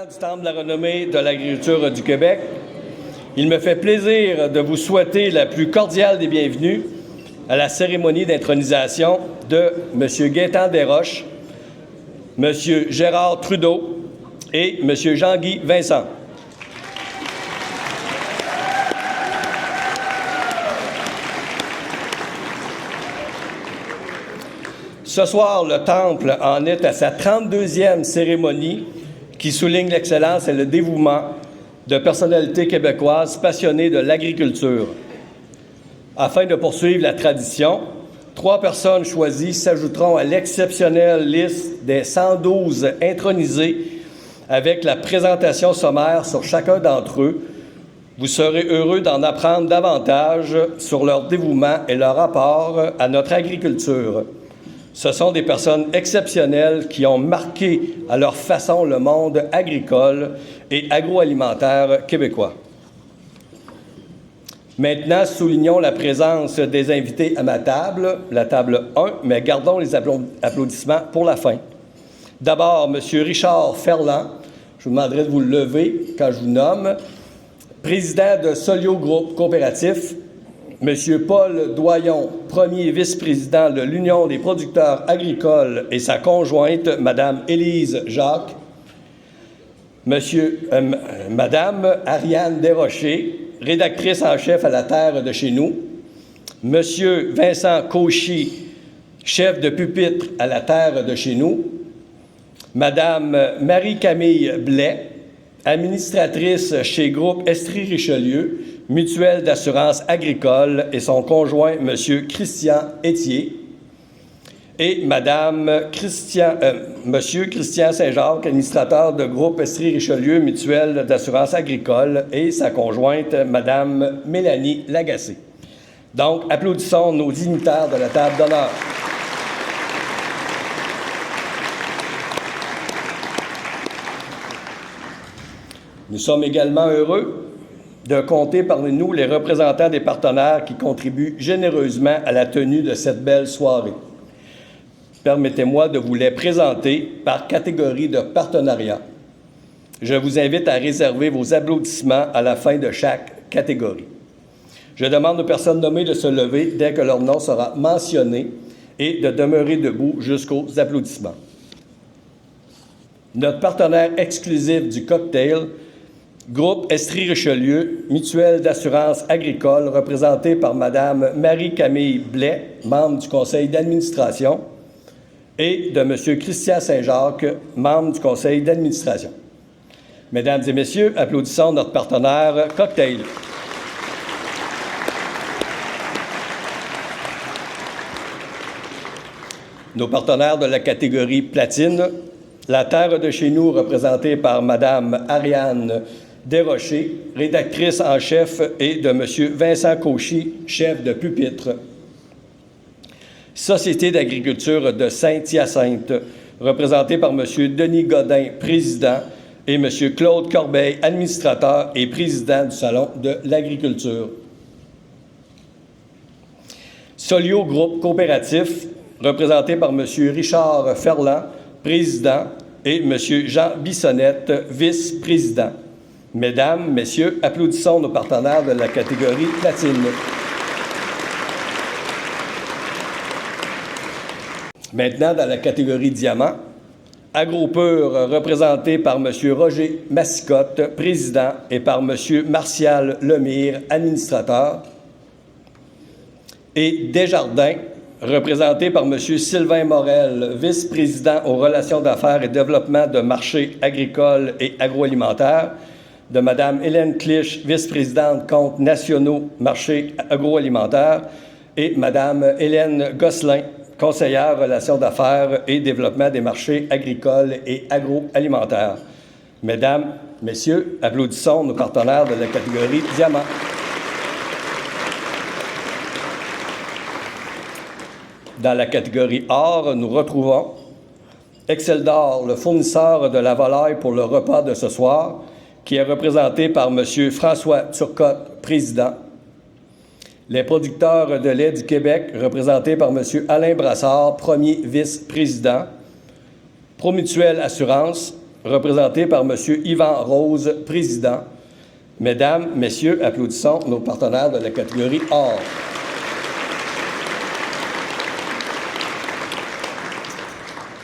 du Temple de la renommée de l'agriculture du Québec, il me fait plaisir de vous souhaiter la plus cordiale des bienvenues à la cérémonie d'intronisation de M. Gaétan Desroches, M. Gérard Trudeau et M. Jean-Guy Vincent. Ce soir, le Temple en est à sa 32e cérémonie qui souligne l'excellence et le dévouement de personnalités québécoises passionnées de l'agriculture. Afin de poursuivre la tradition, 3 personnes choisies s'ajouteront à l'exceptionnelle liste des 112 intronisés avec la présentation sommaire sur chacun d'entre eux. Vous serez heureux d'en apprendre davantage sur leur dévouement et leur rapport à notre agriculture. Ce sont des personnes exceptionnelles qui ont marqué à leur façon le monde agricole et agroalimentaire québécois. Maintenant, soulignons la présence des invités à ma table, la table 1, mais gardons les applaudissements pour la fin. D'abord, M. Richard Ferland, je vous demanderai de vous lever quand je vous nomme, président de Solio Groupe Coopératif, M. Paul Doyon, premier vice-président de l'Union des producteurs agricoles et sa conjointe, Mme Élise Jacques, Mme Ariane Desrochers, rédactrice en chef à La Terre de chez nous, M. Vincent Cauchy, chef de pupitre à La Terre de chez nous, Mme Marie-Camille Blais, administratrice chez Groupe Estrie-Richelieu, mutuelle d'assurance agricole, et son conjoint, M. Christian Étier, et M. Christian Saint-Jacques, administrateur de Groupe Estrie-Richelieu, mutuelle d'assurance agricole, et sa conjointe, Mme Mélanie Lagacé. Donc, applaudissons nos dignitaires de la table d'honneur. Nous sommes également heureux de compter parmi nous les représentants des partenaires qui contribuent généreusement à la tenue de cette belle soirée. Permettez-moi de vous les présenter par catégorie de partenariat. Je vous invite à réserver vos applaudissements à la fin de chaque catégorie. Je demande aux personnes nommées de se lever dès que leur nom sera mentionné et de demeurer debout jusqu'aux applaudissements. Notre partenaire exclusif du cocktail, Groupe Estrie-Richelieu, mutuelle d'assurance agricole, représentée par Mme Marie-Camille Blais, membre du conseil d'administration, et de M. Christian Saint-Jacques, membre du conseil d'administration. Mesdames et messieurs, applaudissons notre partenaire cocktail. Nos partenaires de la catégorie platine, La Terre de chez nous, représentée par Mme Ariane Desrochers, rédactrice en chef, et de M. Vincent Cauchy, chef de pupitre. Société d'agriculture de Saint-Hyacinthe, représentée par M. Denis Godin, président, et M. Claude Corbeil, administrateur et président du Salon de l'agriculture. Solio Groupe Coopératif, représenté par M. Richard Ferland, président, et M. Jean Bissonnette, vice-président. Mesdames, Messieurs, applaudissons nos partenaires de la catégorie platine. Maintenant, dans la catégorie diamant, AgroPur, représenté par M. Roger Massicotte, président, et par M. Martial Lemire, administrateur. Et Desjardins, représenté par M. Sylvain Morel, vice-président aux relations d'affaires et développement de marchés agricoles et agroalimentaires, de Mme Hélène Clich, vice-présidente comptes nationaux, marchés agroalimentaires, et Mme Hélène Gosselin, conseillère relations d'affaires et développement des marchés agricoles et agroalimentaires. Mesdames, Messieurs, applaudissons nos partenaires de la catégorie diamant. Dans la catégorie or, nous retrouvons Exceldor, le fournisseur de la volaille pour le repas de ce soir, qui est représenté par M. François Turcotte, président. Les producteurs de lait du Québec, représentés par M. Alain Brassard, premier vice-président. Promutuelle Assurance, représenté par M. Yvan Rose, président. Mesdames, Messieurs, applaudissons nos partenaires de la catégorie Or.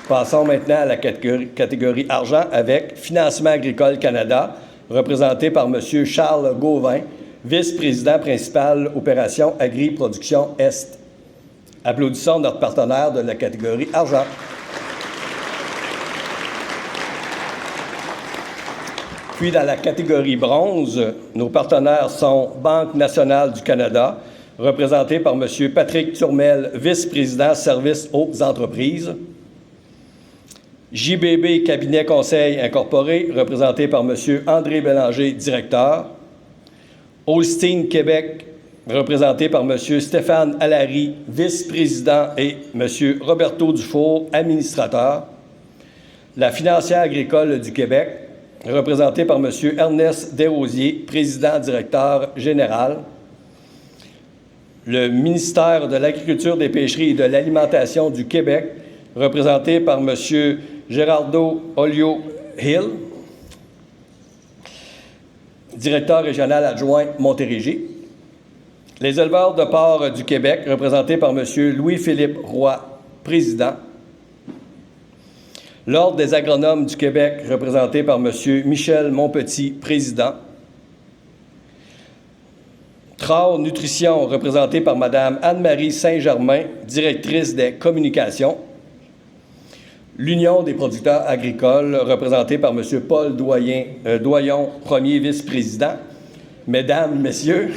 Passons maintenant à la catégorie Argent avec Financement agricole Canada, représenté par M. Charles Gauvin, vice-président principal Opération Agri-Production Est. Applaudissons notre partenaire de la catégorie Argent. Puis, dans la catégorie Bronze, nos partenaires sont Banque nationale du Canada, représenté par M. Patrick Turmel, vice-président Services aux entreprises. JBB Cabinet Conseil Incorporé, représenté par M. André Bélanger, directeur. Holstein Québec, représenté par M. Stéphane Allary, vice-président, et M. Roberto Dufour, administrateur. La Financière agricole du Québec, représenté par M. Ernest Desrosiers, président-directeur général. Le ministère de l'Agriculture, des Pêcheries et de l'Alimentation du Québec, représenté par M. Gerardo Olio-Hill, directeur régional adjoint Montérégie. Les éleveurs de porc du Québec, représentés par M. Louis-Philippe Roy, président. L'Ordre des agronomes du Québec, représenté par M. Michel Monpetit, président. Trao Nutrition, représenté par Mme Anne-Marie Saint-Germain, directrice des communications. L'Union des producteurs agricoles, représentée par M. Paul Doyon, premier vice-président. Mesdames, Messieurs,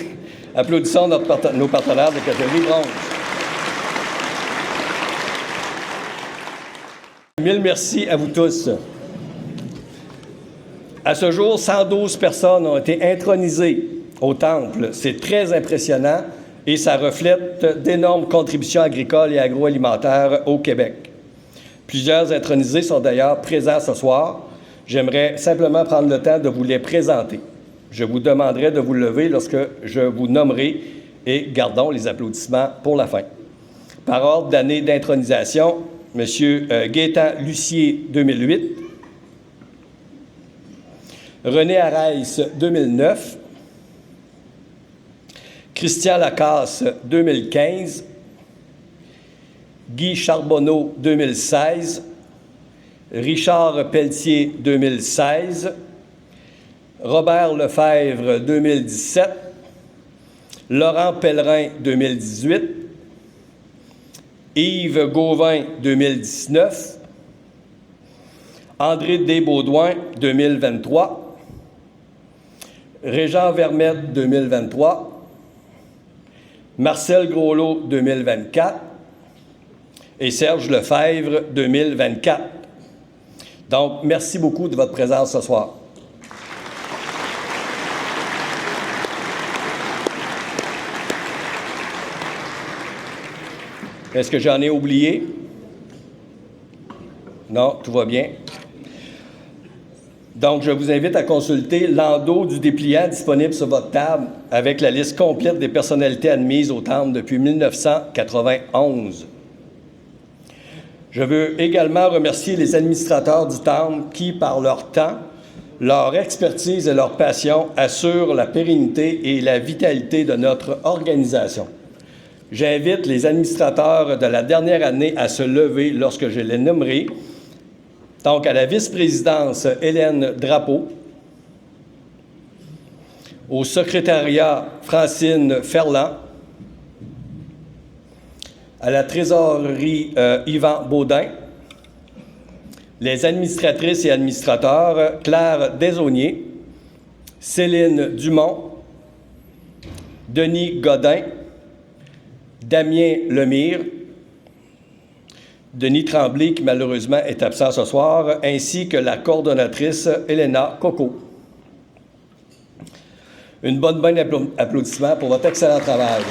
applaudissons nos partenaires de catégorie bronze. Mille merci à vous tous. À ce jour, 112 personnes ont été intronisées au Temple. C'est très impressionnant et ça reflète d'énormes contributions agricoles et agroalimentaires au Québec. Plusieurs intronisés sont d'ailleurs présents ce soir. J'aimerais simplement prendre le temps de vous les présenter. Je vous demanderai de vous lever lorsque je vous nommerai et gardons les applaudissements pour la fin. Par ordre d'année d'intronisation, M. Gaétan Lucier, 2008. René Arès, 2009. Christian Lacasse, 2015. Guy Charbonneau, 2016. Richard Pelletier, 2016. Robert Lefebvre, 2017. Laurent Pellerin, 2018. Yves Gauvin, 2019. André Desbaudouin, 2023. Régent Vermette, 2023. Marcel Groslot, 2024. Et Serge Lefebvre, 2024. Donc, merci beaucoup de votre présence ce soir. Est-ce que j'en ai oublié? Non, tout va bien. Donc, je vous invite à consulter l'endos du dépliant disponible sur votre table avec la liste complète des personnalités admises au Temple depuis 1991. Je veux également remercier les administrateurs du Temple qui, par leur temps, leur expertise et leur passion, assurent la pérennité et la vitalité de notre organisation. J'invite les administrateurs de la dernière année à se lever lorsque je les nommerai. Donc, à la vice-présidence, Hélène Drapeau. Au secrétariat, Francine Ferland. À la trésorerie, Yvan Baudin. Les administratrices et administrateurs, Claire Desaulniers, Céline Dumont, Denis Godin, Damien Lemire, Denis Tremblay, qui malheureusement est absent ce soir, ainsi que la coordonnatrice Elena Coco. Une bonne applaudissement pour votre excellent travail.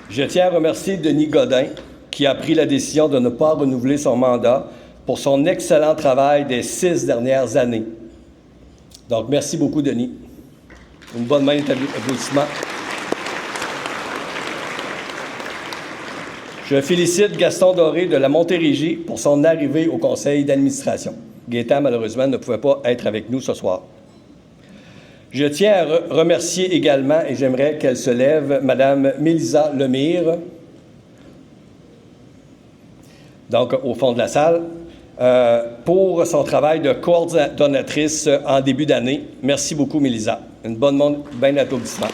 Je tiens à remercier Denis Godin, qui a pris la décision de ne pas renouveler son mandat pour son excellent travail des 6 dernières années. Donc, merci beaucoup, Denis. Une bonne main d'applaudissement. Je félicite Gaston Doré de la Montérégie pour son arrivée au conseil d'administration. Gaétan, malheureusement, ne pouvait pas être avec nous ce soir. Je tiens à remercier également, et j'aimerais qu'elle se lève, Mme Mélisa Lemire, donc au fond de la salle, pour son travail de coordonnatrice en début d'année. Merci beaucoup, Mélisa. Une bonne monde, bien d'applaudissements.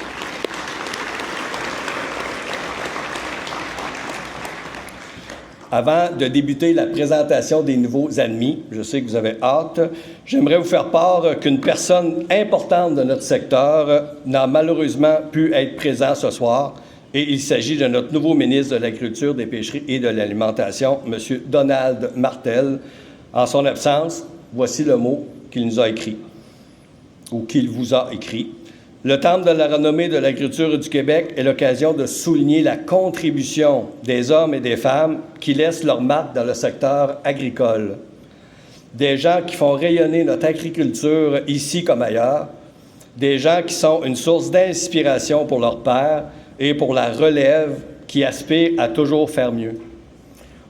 Avant de débuter la présentation des nouveaux admis, je sais que vous avez hâte, j'aimerais vous faire part qu'une personne importante de notre secteur n'a malheureusement pu être présent ce soir, et il s'agit de notre nouveau ministre de l'Agriculture, des Pêcheries et de l'Alimentation, M. Donald Martel. En son absence, voici le mot qu'il nous a écrit, ou qu'il vous a écrit. Le Temple de la renommée de l'agriculture du Québec est l'occasion de souligner la contribution des hommes et des femmes qui laissent leur marque dans le secteur agricole. Des gens qui font rayonner notre agriculture ici comme ailleurs, des gens qui sont une source d'inspiration pour leurs pairs et pour la relève qui aspire à toujours faire mieux.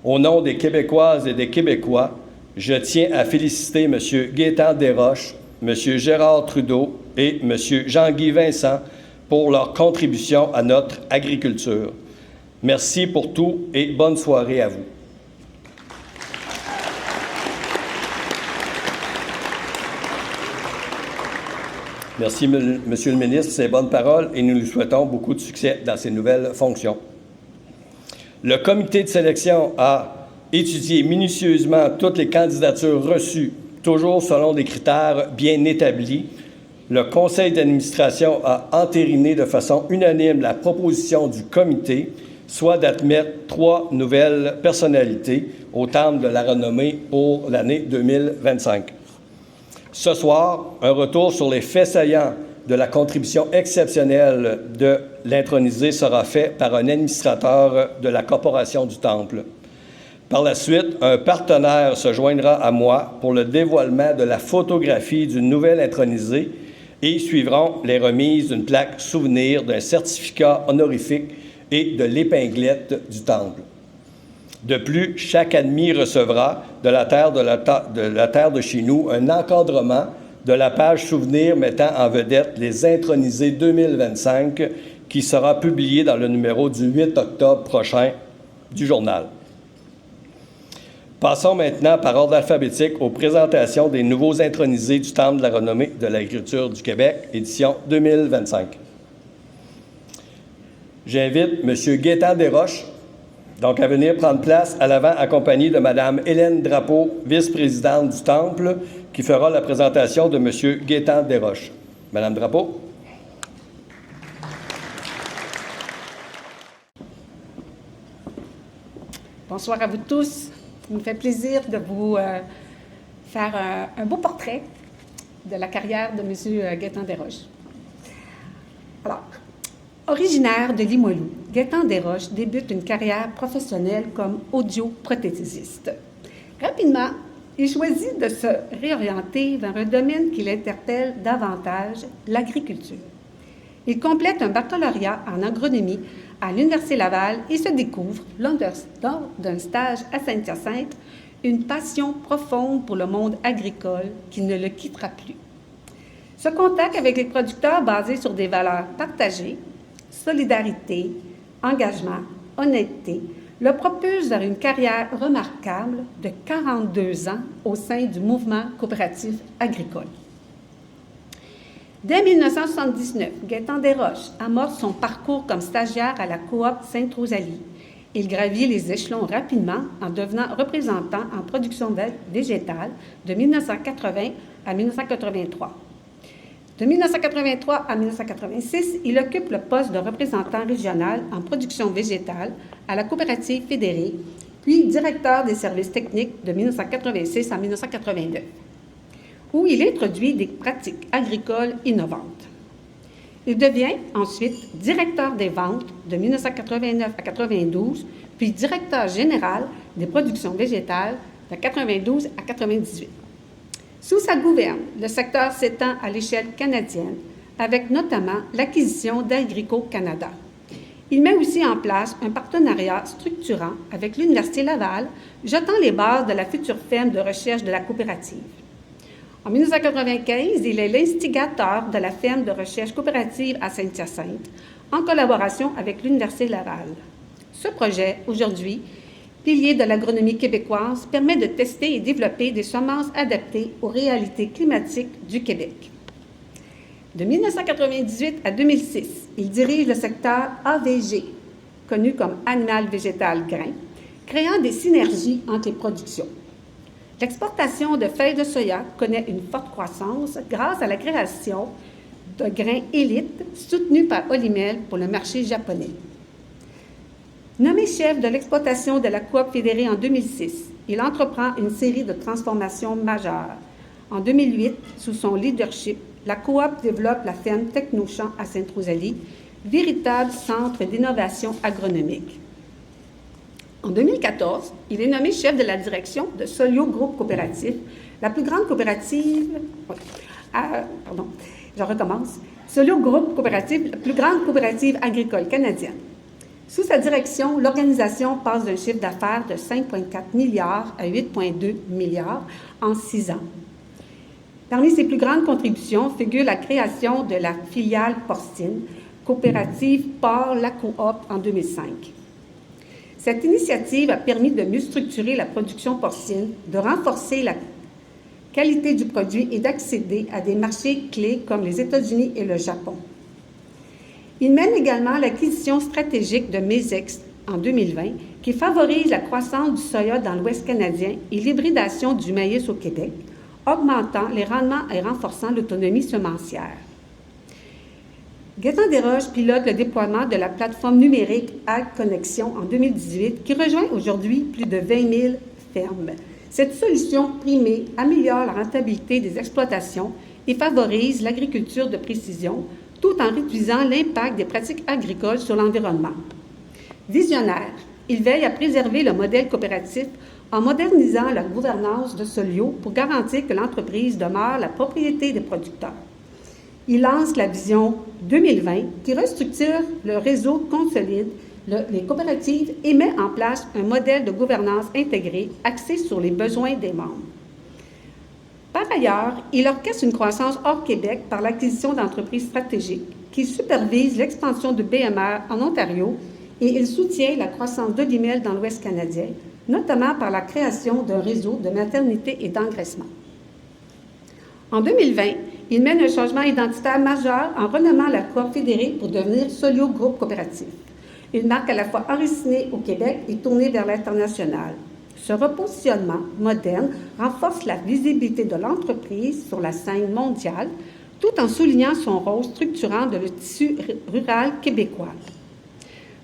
Au nom des Québécoises et des Québécois, je tiens à féliciter M. Gaétan Desroches, M. Gérard Trudeau et M. Jean-Guy Vincent pour leur contribution à notre agriculture. Merci pour tout et bonne soirée à vous. Merci, Monsieur le ministre, pour ces bonnes paroles et nous lui souhaitons beaucoup de succès dans ses nouvelles fonctions. Le comité de sélection a étudié minutieusement toutes les candidatures reçues, toujours selon des critères bien établis. Le conseil d'administration a entériné de façon unanime la proposition du comité, soit d'admettre 3 nouvelles personnalités au Temple de la renommée pour l'année 2025. Ce soir, un retour sur les faits saillants de la contribution exceptionnelle de l'intronisé sera fait par un administrateur de la Corporation du Temple. Par la suite, un partenaire se joindra à moi pour le dévoilement de la photographie d'une nouvelle intronisée et suivront les remises d'une plaque souvenir, d'un certificat honorifique et de l'épinglette du Temple. De plus, chaque admis recevra de la terre de chez nous un encadrement de la page souvenir mettant en vedette les intronisés 2025 qui sera publié dans le numéro du 8 octobre prochain du journal. Passons maintenant par ordre alphabétique aux présentations des nouveaux intronisés du Temple de la renommée de l'agriculture du Québec, édition 2025. J'invite M. Gaétan Desroches, donc à venir prendre place à l'avant, accompagné de Mme Hélène Drapeau, vice-présidente du Temple, qui fera la présentation de M. Gaétan Desroches. Mme Drapeau. Bonsoir à vous tous. Il me fait plaisir de vous faire un beau portrait de la carrière de M. Gaétan Desroches. Alors, originaire de Limoilou, Gaétan Desroches débute une carrière professionnelle comme audioprothésiste. Rapidement, il choisit de se réorienter vers un domaine qui l'interpelle davantage, l'agriculture. Il complète un baccalauréat en agronomie à l'Université Laval et se découvre, lors d'un stage à Saint-Hyacinthe, une passion profonde pour le monde agricole qui ne le quittera plus. Ce contact avec les producteurs basé sur des valeurs partagées, solidarité, engagement, honnêteté, le propulse vers une carrière remarquable de 42 ans au sein du mouvement coopératif agricole. Dès 1979, Gaétan Desroches amorce son parcours comme stagiaire à la coop Sainte-Rosalie. Il gravit les échelons rapidement en devenant représentant en production végétale de 1980 à 1983. De 1983 à 1986, il occupe le poste de représentant régional en production végétale à la coopérative fédérée, puis directeur des services techniques de 1986 à 1989, où il introduit des pratiques agricoles innovantes. Il devient ensuite directeur des ventes de 1989 à 1992, puis directeur général des productions végétales de 1992 à 1998. Sous sa gouverne, le secteur s'étend à l'échelle canadienne, avec notamment l'acquisition d'Agrico Canada. Il met aussi en place un partenariat structurant avec l'Université Laval, jetant les bases de la future ferme de recherche de la coopérative. En 1995, il est l'instigateur de la ferme de recherche coopérative à Saint-Hyacinthe, en collaboration avec l'Université Laval. Ce projet, aujourd'hui, pilier de l'agronomie québécoise, permet de tester et développer des semences adaptées aux réalités climatiques du Québec. De 1998 à 2006, il dirige le secteur AVG, connu comme Animal Végétal Grain, créant des synergies entre les productions. L'exportation de feuilles de soya connaît une forte croissance grâce à la création de grains élites soutenus par Olimel pour le marché japonais. Nommé chef de l'exploitation de la Coop fédérée en 2006, il entreprend une série de transformations majeures. En 2008, sous son leadership, la Coop développe la ferme Technochamp à Sainte-Rosalie, véritable centre d'innovation agronomique. En 2014, il est nommé chef de la direction de Solio Groupe Coopératif, la plus grande coopérative... Solio Groupe Coopératif, la plus grande coopérative agricole canadienne. Sous sa direction, l'organisation passe d'un chiffre d'affaires de 5,4 milliards à 8,2 milliards en 6 ans. Parmi ses plus grandes contributions figure la création de la filiale porcine, coopérative Porc La Coop en 2005. Cette initiative a permis de mieux structurer la production porcine, de renforcer la qualité du produit et d'accéder à des marchés clés comme les États-Unis et le Japon. Il mène également l'acquisition stratégique de Mezex en 2020, qui favorise la croissance du soya dans l'Ouest canadien et l'hybridation du maïs au Québec, augmentant les rendements et renforçant l'autonomie semencière. Gaétan Desroches pilote le déploiement de la plateforme numérique AgConnexion en 2018, qui rejoint aujourd'hui plus de 20 000 fermes. Cette solution primée améliore la rentabilité des exploitations et favorise l'agriculture de précision, tout en réduisant l'impact des pratiques agricoles sur l'environnement. Visionnaire, il veille à préserver le modèle coopératif en modernisant la gouvernance de Solio pour garantir que l'entreprise demeure la propriété des producteurs. Il lance la vision 2020 qui restructure le réseau, consolide les coopératives et met en place un modèle de gouvernance intégré axé sur les besoins des membres. Par ailleurs, il orchestre une croissance hors Québec par l'acquisition d'entreprises stratégiques qui supervisent l'expansion de BMR en Ontario et il soutient la croissance d'Olimel dans l'Ouest canadien, notamment par la création d'un réseau de maternité et d'engraissement. En 2020, il mène un changement identitaire majeur en renommant la Coop fédérée pour devenir Solio Groupe Coopératif, une marque à la fois enracinée au Québec et tournée vers l'international. Ce repositionnement moderne renforce la visibilité de l'entreprise sur la scène mondiale, tout en soulignant son rôle structurant de le tissu rural québécois.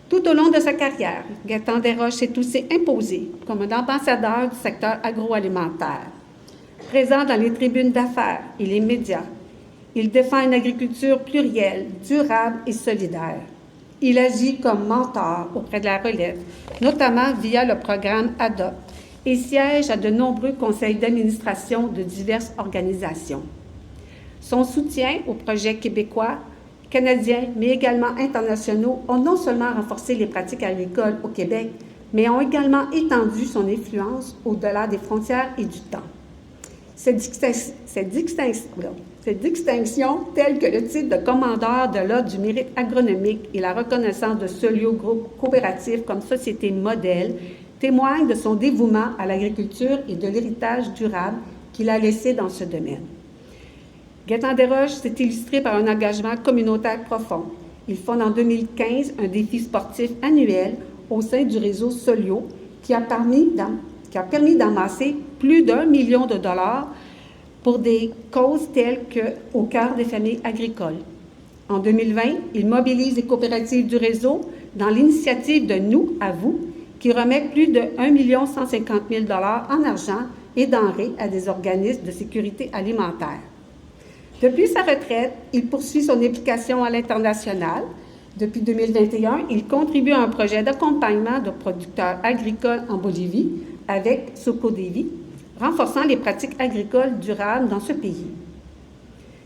Tout au long de sa carrière, Gaétan Desroches s'est aussi imposé comme un ambassadeur du secteur agroalimentaire. Présent dans les tribunes d'affaires et les médias, il défend une agriculture plurielle, durable et solidaire. Il agit comme mentor auprès de la relève, notamment via le programme ADOPT, et siège à de nombreux conseils d'administration de diverses organisations. Son soutien aux projets québécois, canadiens, mais également internationaux ont non seulement renforcé les pratiques agricoles au Québec, mais ont également étendu son influence au-delà des frontières et du temps. Cette distinction, telle que le titre de commandeur de l'Ordre du mérite agronomique et la reconnaissance de Solio Groupe Coopératif comme société modèle, témoigne de son dévouement à l'agriculture et de l'héritage durable qu'il a laissé dans ce domaine. Gaétan Desroches s'est illustré par un engagement communautaire profond. Il fonde en 2015 un défi sportif annuel au sein du réseau Solio qui a permis d'amasser plus d'1 million de dollars pour des causes telles que Au cœur des familles agricoles. En 2020, il mobilise les coopératives du réseau dans l'initiative de Nous à vous, qui remet plus de 1 150 000 $ en argent et denrées à des organismes de sécurité alimentaire. Depuis sa retraite, il poursuit son implication à l'international. Depuis 2021, il contribue à un projet d'accompagnement de producteurs agricoles en Bolivie avec Socodevi, renforçant les pratiques agricoles durables dans ce pays.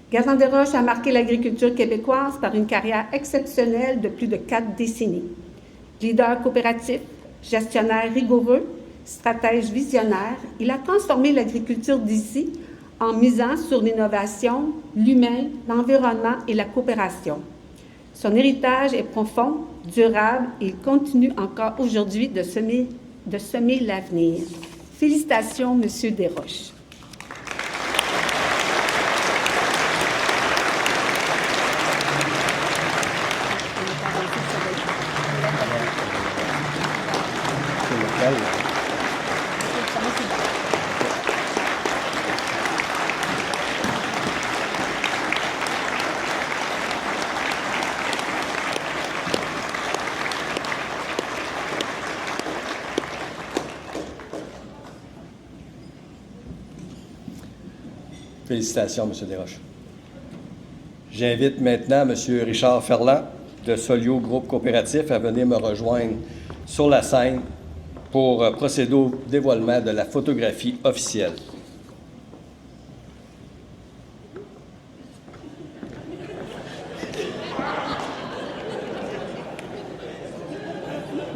Gaétan Desroches a marqué l'agriculture québécoise par une carrière exceptionnelle de plus de 4 décennies. Leader coopératif, gestionnaire rigoureux, stratège visionnaire, il a transformé l'agriculture d'ici en misant sur l'innovation, l'humain, l'environnement et la coopération. Son héritage est profond, durable et il continue encore aujourd'hui de semer l'avenir. Félicitations, Monsieur Desroches. Félicitations, M. Desroches. J'invite maintenant M. Richard Ferland de Solio Groupe Coopératif à venir me rejoindre sur la scène pour procéder au dévoilement de la photographie officielle.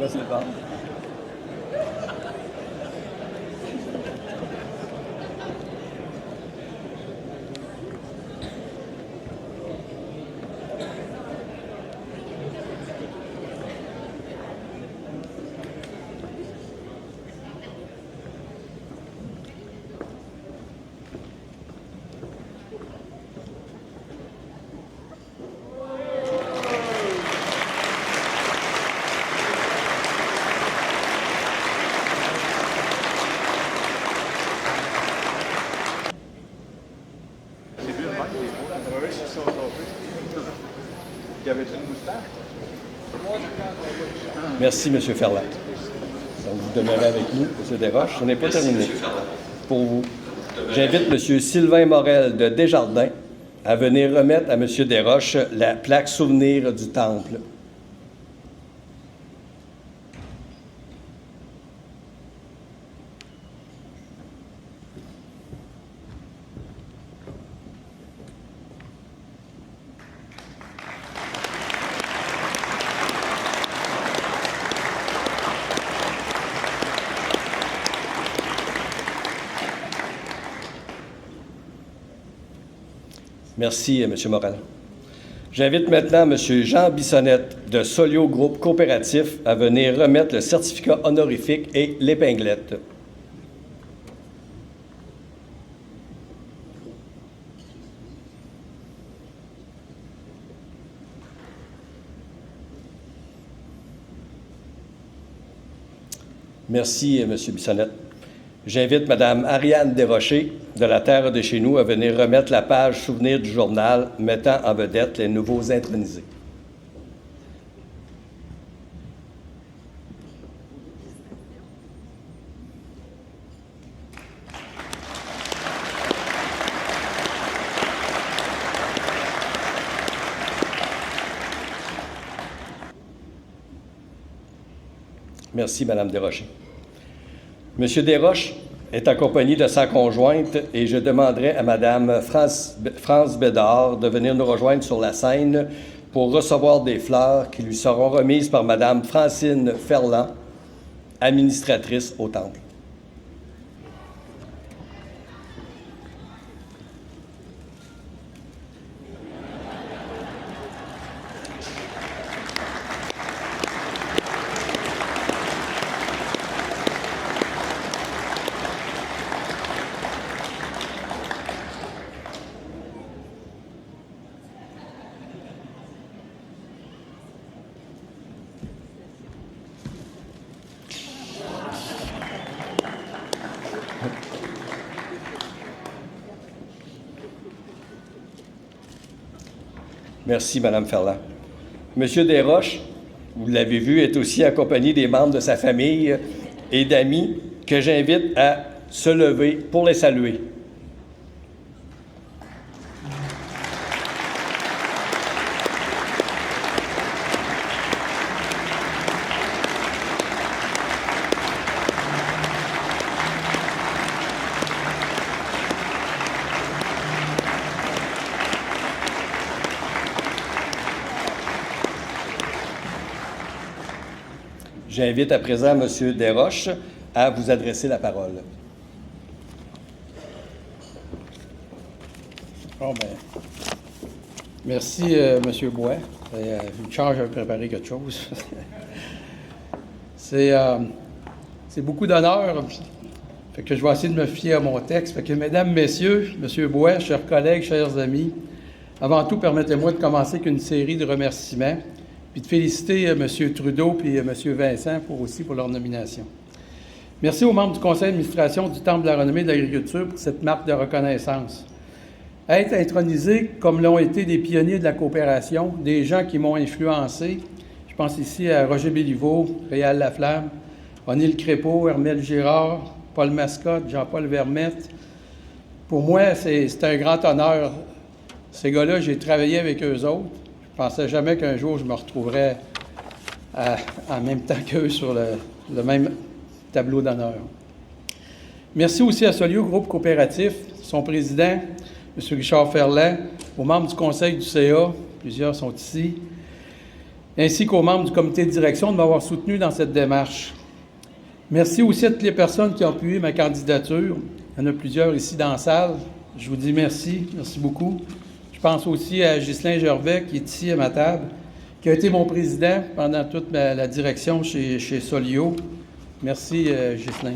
Là, c'est bon. Merci, M. Ferland. Donc, vous demeurez avec nous, M. Desroches. Ce n'est pas terminé pour vous. J'invite M. Sylvain Morel de Desjardins à venir remettre à M. Desroches la plaque souvenir du Temple. Merci, M. Morel. J'invite maintenant M. Jean Bissonnette de Solio Groupe Coopératif à venir remettre le certificat honorifique et l'épinglette. Merci, M. Bissonnette. J'invite Mme Ariane Desrochers de la Terre de chez nous à venir remettre la page souvenir du journal mettant en vedette les nouveaux intronisés. Merci, Mme Desrochers. M. Desroches est accompagné de sa conjointe et je demanderai à Mme France Bédard de venir nous rejoindre sur la scène pour recevoir des fleurs qui lui seront remises par Mme Francine Ferland, administratrice au Temple. Merci, Mme Ferland. M. Desroches, vous l'avez vu, est aussi accompagné des membres de sa famille et d'amis que j'invite à se lever pour les saluer. J'invite à présent M. Desroches à vous adresser la parole. Bon, bien. Merci, M. Bois. Une charge à préparer quelque chose. C'est beaucoup d'honneur. Fait que je vais essayer de me fier à mon texte. Fait que, mesdames, messieurs, M. Bois, chers collègues, chers amis, avant tout, permettez-moi de commencer avec une série de remerciements, puis de féliciter M. Trudeau et M. Vincent pour leur nomination. Merci aux membres du conseil d'administration du Temple de la renommée de l'agriculture pour cette marque de reconnaissance. Être intronisé, comme l'ont été des pionniers de la coopération, des gens qui m'ont influencé, je pense ici à Roger Béliveau, Réal Laflamme, O'Neill Crépeau, Hermel Girard, Paul Mascotte, Jean-Paul Vermette. Pour moi, c'est un grand honneur. Ces gars-là, j'ai travaillé avec eux autres. Je ne pensais jamais qu'un jour je me retrouverais en même temps qu'eux sur le même tableau d'honneur. Merci aussi à Soliau Groupe Coopératif, son président, M. Richard Ferland, aux membres du conseil du CA, plusieurs sont ici, ainsi qu'aux membres du comité de direction de m'avoir soutenu dans cette démarche. Merci aussi à toutes les personnes qui ont appuyé ma candidature. Il y en a plusieurs ici dans la salle. Je vous dis merci beaucoup. Je pense aussi à Ghislain Gervais, qui est ici à ma table, qui a été mon président pendant toute la direction chez Soliau. Merci, Ghislain.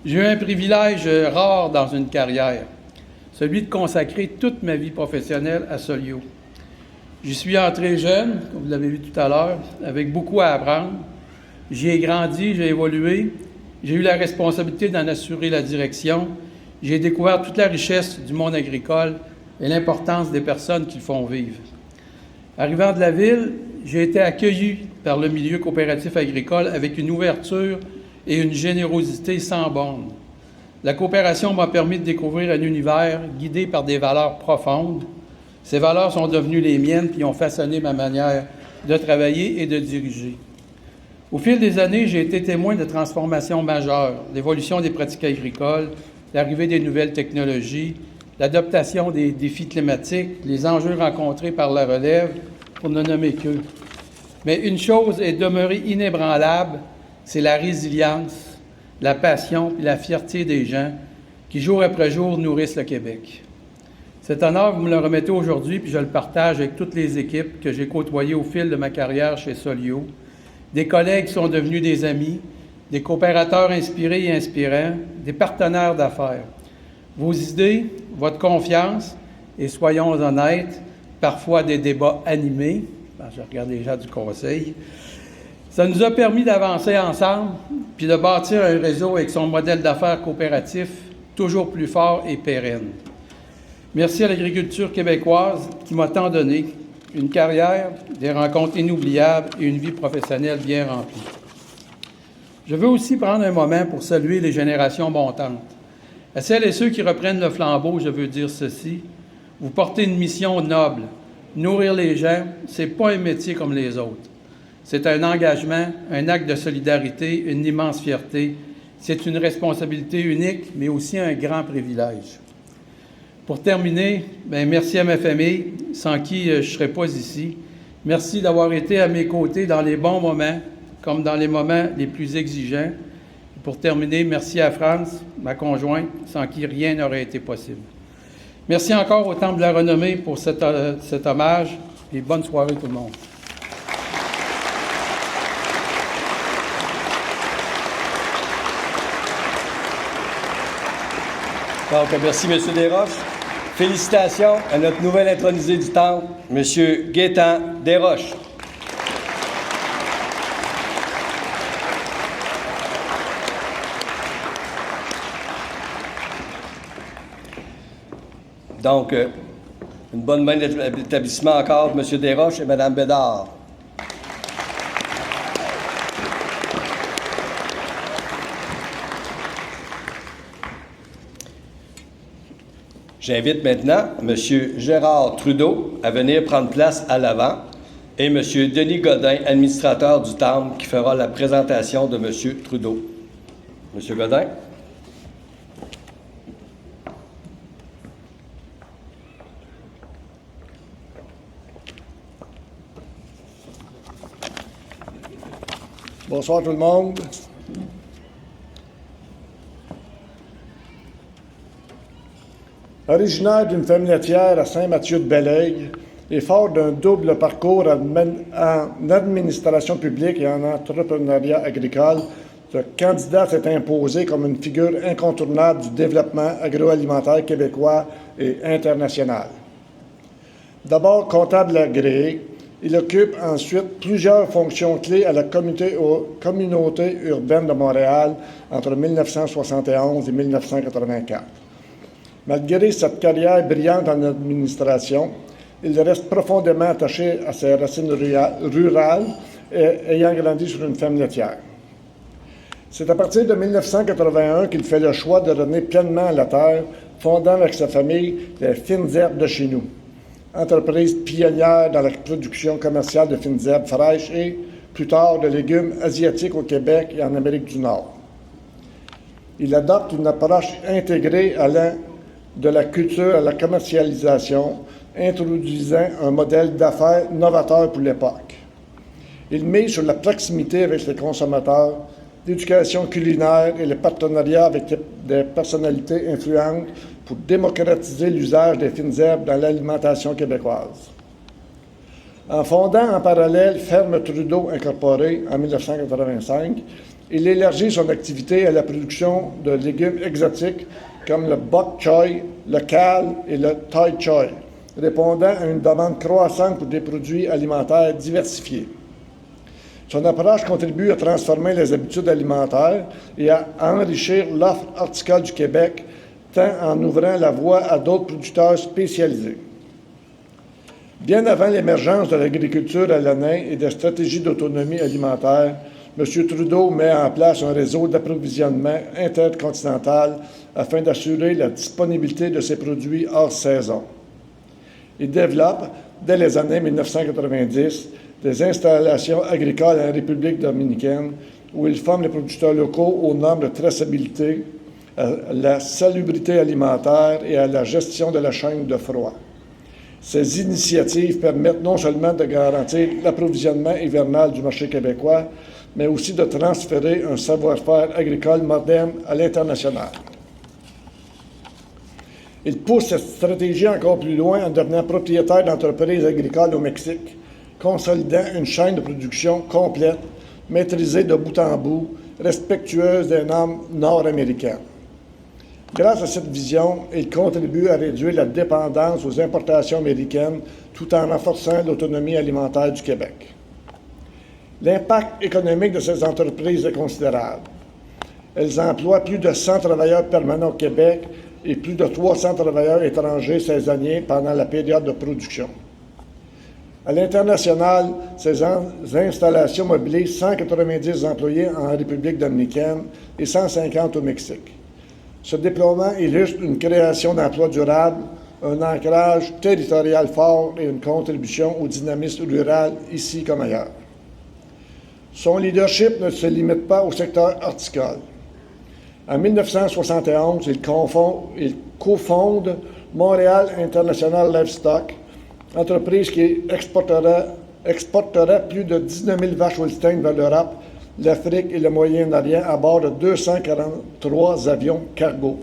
J'ai eu un privilège rare dans une carrière, celui de consacrer toute ma vie professionnelle à Soliau. J'y suis entré jeune, comme vous l'avez vu tout à l'heure, avec beaucoup à apprendre. J'y ai grandi, j'ai évolué, j'ai eu la responsabilité d'en assurer la direction. J'ai découvert toute la richesse du monde agricole et l'importance des personnes qui le font vivre. Arrivant de la ville, j'ai été accueilli par le milieu coopératif agricole avec une ouverture et une générosité sans borne. La coopération m'a permis de découvrir un univers guidé par des valeurs profondes. Ces valeurs sont devenues les miennes et ont façonné ma manière de travailler et de diriger. Au fil des années, j'ai été témoin de transformations majeures, l'évolution des pratiques agricoles, l'arrivée des nouvelles technologies, l'adaptation des défis climatiques, les enjeux rencontrés par la relève, pour ne nommer qu'eux. Mais une chose est demeurée inébranlable, c'est la résilience, la passion et la fierté des gens qui, jour après jour, nourrissent le Québec. Cet honneur, vous me le remettez aujourd'hui, puis je le partage avec toutes les équipes que j'ai côtoyées au fil de ma carrière chez Soliau, des collègues qui sont devenus des amis, des coopérateurs inspirés et inspirants, des partenaires d'affaires. Vos idées, votre confiance, et soyons honnêtes, parfois des débats animés, je regarde les gens du conseil, ça nous a permis d'avancer ensemble puis de bâtir un réseau avec son modèle d'affaires coopératif toujours plus fort et pérenne. Merci à l'agriculture québécoise qui m'a tant donné, une carrière, des rencontres inoubliables et une vie professionnelle bien remplie. Je veux aussi prendre un moment pour saluer les générations montantes. À celles et ceux qui reprennent le flambeau, je veux dire ceci, vous portez une mission noble. Nourrir les gens, ce n'est pas un métier comme les autres. C'est un engagement, un acte de solidarité, une immense fierté. C'est une responsabilité unique, mais aussi un grand privilège. Pour terminer, merci à ma famille, sans qui je ne serais pas ici. Merci d'avoir été à mes côtés dans les bons moments, comme dans les moments les plus exigeants. Pour terminer, merci à France, ma conjointe, sans qui rien n'aurait été possible. Merci encore au Temple de la renommée pour cet hommage et bonne soirée tout le monde. Donc, merci, M. Desroches. Félicitations à notre nouvel intronisé du Temple, M. Gaétan Desroches. Donc, une bonne main d'établissement encore pour M. Desroches et Mme Bédard. J'invite maintenant M. Gérard Trudeau à venir prendre place à l'avant et M. Denis Godin, administrateur du Temple, qui fera la présentation de M. Trudeau. M. Godin. Bonsoir tout le monde. Originaire d'une famille laitière à Saint-Mathieu-de-Belleuil et fort d'un double parcours en administration publique et en entrepreneuriat agricole, ce candidat s'est imposé comme une figure incontournable du développement agroalimentaire québécois et international. D'abord comptable agréé, il occupe ensuite plusieurs fonctions clés à la communauté urbaine de Montréal entre 1971 et 1984. Malgré cette carrière brillante en administration, il reste profondément attaché à ses racines rurales ayant grandi sur une ferme laitière. C'est à partir de 1981 qu'il fait le choix de donner pleinement à la terre, fondant avec sa famille les Fines Herbes de chez nous, entreprise pionnière dans la production commerciale de fines herbes fraîches et, plus tard, de légumes asiatiques au Québec et en Amérique du Nord. Il adopte une approche intégrée allant de la culture à la commercialisation, introduisant un modèle d'affaires novateur pour l'époque. Il mise sur la proximité avec les consommateurs, l'éducation culinaire et le partenariat avec des personnalités influentes pour démocratiser l'usage des fines herbes dans l'alimentation québécoise. En fondant en parallèle Ferme Trudeau Incorporée en 1985, il élargit son activité à la production de légumes exotiques comme le bok choy, le kale et le tai choy, répondant à une demande croissante pour des produits alimentaires diversifiés. Son approche contribue à transformer les habitudes alimentaires et à enrichir l'offre horticole du Québec, tant en ouvrant la voie à d'autres producteurs spécialisés. Bien avant l'émergence de l'agriculture à l'année et des stratégies d'autonomie alimentaire, M. Trudeau met en place un réseau d'approvisionnement intercontinental afin d'assurer la disponibilité de ses produits hors saison. Il développe, dès les années 1990, des installations agricoles en République dominicaine où il forme les producteurs locaux aux normes de traçabilité, à la salubrité alimentaire et à la gestion de la chaîne de froid. Ces initiatives permettent non seulement de garantir l'approvisionnement hivernal du marché québécois, mais aussi de transférer un savoir-faire agricole moderne à l'international. Il pousse cette stratégie encore plus loin en devenant propriétaire d'entreprises agricoles au Mexique, consolidant une chaîne de production complète, maîtrisée de bout en bout, respectueuse des normes nord-américaines. Grâce à cette vision, il contribue à réduire la dépendance aux importations américaines tout en renforçant l'autonomie alimentaire du Québec. L'impact économique de ces entreprises est considérable. Elles emploient plus de 100 travailleurs permanents au Québec et plus de 300 travailleurs étrangers saisonniers pendant la période de production. À l'international, ces installations mobilisent 190 employés en République dominicaine et 150 au Mexique. Ce déploiement illustre une création d'emplois durables, un ancrage territorial fort et une contribution au dynamisme rural ici comme ailleurs. Son leadership ne se limite pas au secteur horticole. En 1971, il cofonde Montréal International Livestock, entreprise qui exportera plus de 19 000 vaches Holstein vers l'Europe, l'Afrique et le Moyen-Orient à bord de 243 avions cargo.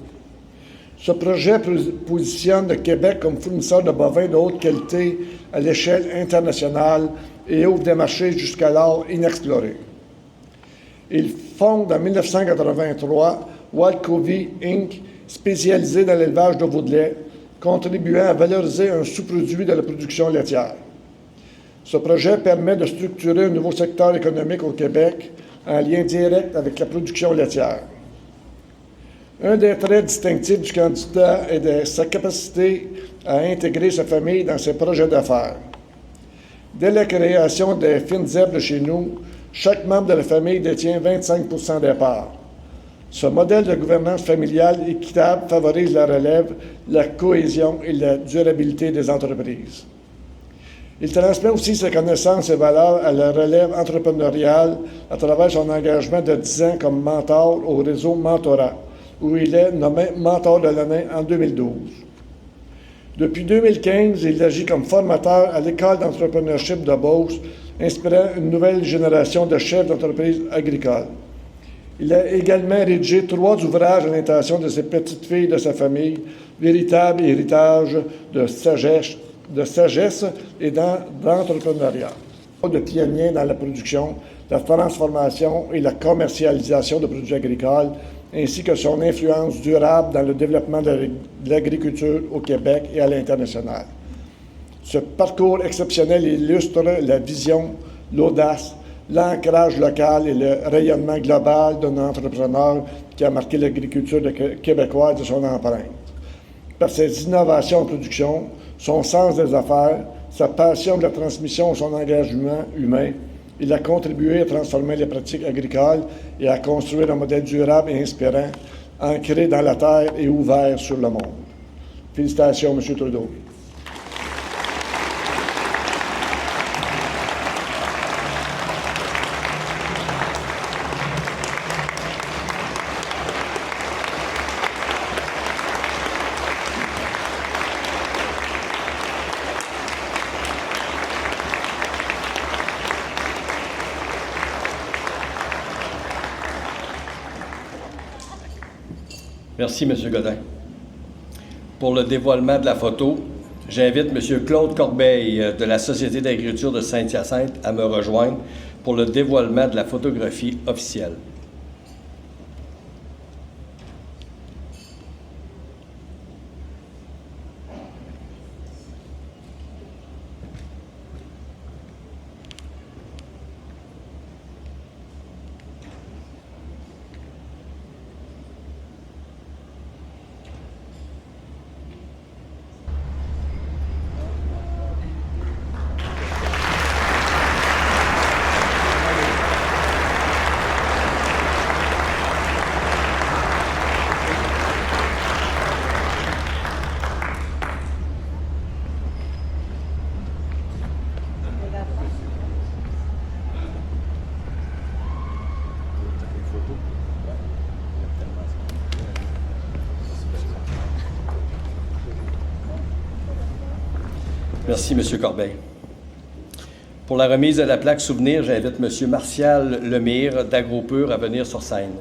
Ce projet positionne le Québec comme fournisseur de bovins de haute qualité à l'échelle internationale et ouvre des marchés jusqu'alors inexplorés. Il fonde en 1983 Wildcovey Inc., spécialisé dans l'élevage de veaux de lait, contribuant à valoriser un sous-produit de la production laitière. Ce projet permet de structurer un nouveau secteur économique au Québec en lien direct avec la production laitière. Un des traits distinctifs du candidat est sa capacité à intégrer sa famille dans ses projets d'affaires. Dès la création des Fines Herbes de chez nous, chaque membre de la famille détient 25 % des parts. Ce modèle de gouvernance familiale équitable favorise la relève, la cohésion et la durabilité des entreprises. Il transmet aussi ses connaissances et valeurs à la relève entrepreneuriale à travers son engagement de 10 ans comme mentor au réseau Mentorat, où il est nommé mentor de l'année en 2012. Depuis 2015, il agit comme formateur à l'École d'entrepreneurship de Beauce inspirant une nouvelle génération de chefs d'entreprise agricoles. Il a également rédigé 3 ouvrages à l'intention de ses petites filles de sa famille, véritable héritage de sagesse et d'entrepreneuriat. De pionnier dans la production, la transformation et la commercialisation de produits agricoles, ainsi que son influence durable dans le développement de l'agriculture au Québec et à l'international. Ce parcours exceptionnel illustre la vision, l'audace, l'ancrage local et le rayonnement global d'un entrepreneur qui a marqué l'agriculture québécoise de son empreinte. Par ses innovations en production, son sens des affaires, sa passion de la transmission et son engagement humain, il a contribué à transformer les pratiques agricoles et à construire un modèle durable et inspirant, ancré dans la terre et ouvert sur le monde. Félicitations, M. Trudeau. Merci, M. Godin. Pour le dévoilement de la photo, j'invite M. Claude Corbeil de la Société d'agriculture de Saint-Hyacinthe à me rejoindre pour le dévoilement de la photographie officielle. Merci, M. Corbeil. Pour la remise de la plaque souvenir, j'invite M. Martial Lemire d'AgroPur à venir sur scène.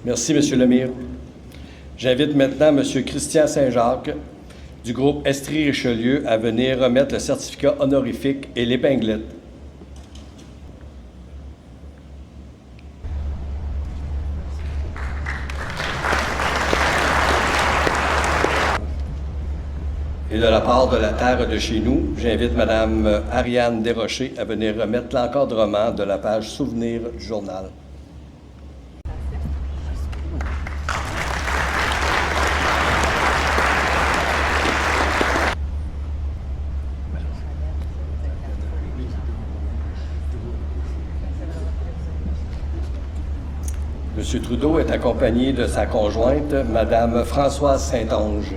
Merci, M. Lemire. J'invite maintenant M. Christian Saint-Jacques du groupe Estrie-Richelieu à venir remettre le certificat honorifique et l'épinglette. Et de la part de la terre de chez nous, j'invite Mme Ariane Desrochers à venir remettre l'encadrement de la page souvenir du journal. M. Trudeau est accompagné de sa conjointe, Mme Françoise Saint-Onge.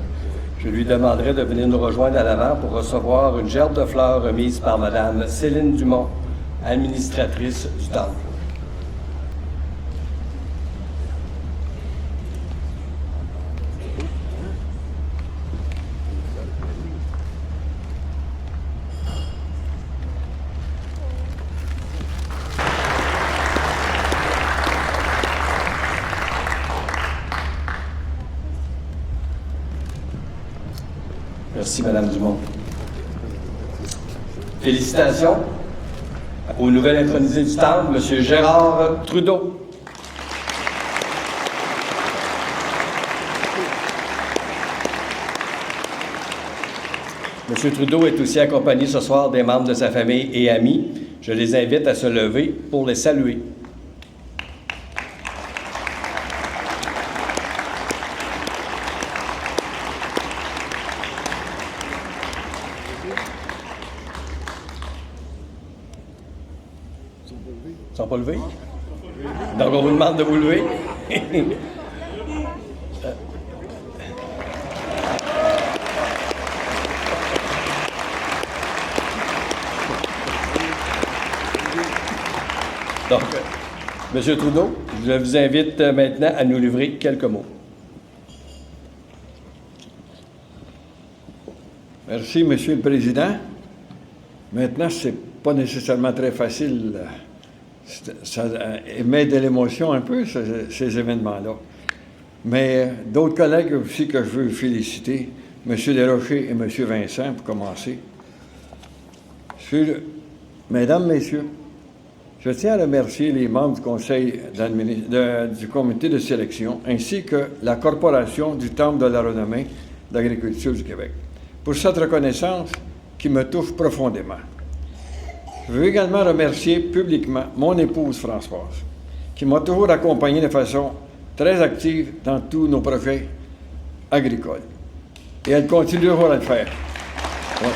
Je lui demanderai de venir nous rejoindre à l'avant pour recevoir une gerbe de fleurs remise par Mme Céline Dumont, administratrice du Temple. Merci, Mme Dumont. Félicitations au nouvel intronisé du Temple, M. Gérard Trudeau. M. Trudeau est aussi accompagné ce soir des membres de sa famille et amis. Je les invite à se lever pour les saluer. Ils ne sont pas levés? Donc, on vous demande de vous lever. Donc, Monsieur Trudeau, je vous invite maintenant à nous livrer quelques mots. Merci, Monsieur le Président. Maintenant, c'est pas nécessairement très facile. Ça émet de l'émotion un peu, ces événements-là. Mais d'autres collègues aussi que je veux féliciter, M. Desrochers et M. Vincent, pour commencer. Mesdames, Messieurs, je tiens à remercier les membres du Conseil du comité de sélection, ainsi que la Corporation du Temple de la renommée de l'agriculture du Québec, pour cette reconnaissance qui me touche profondément. Je veux également remercier publiquement mon épouse Françoise, qui m'a toujours accompagné de façon très active dans tous nos projets agricoles. Et elle continuera à le faire. Ouais.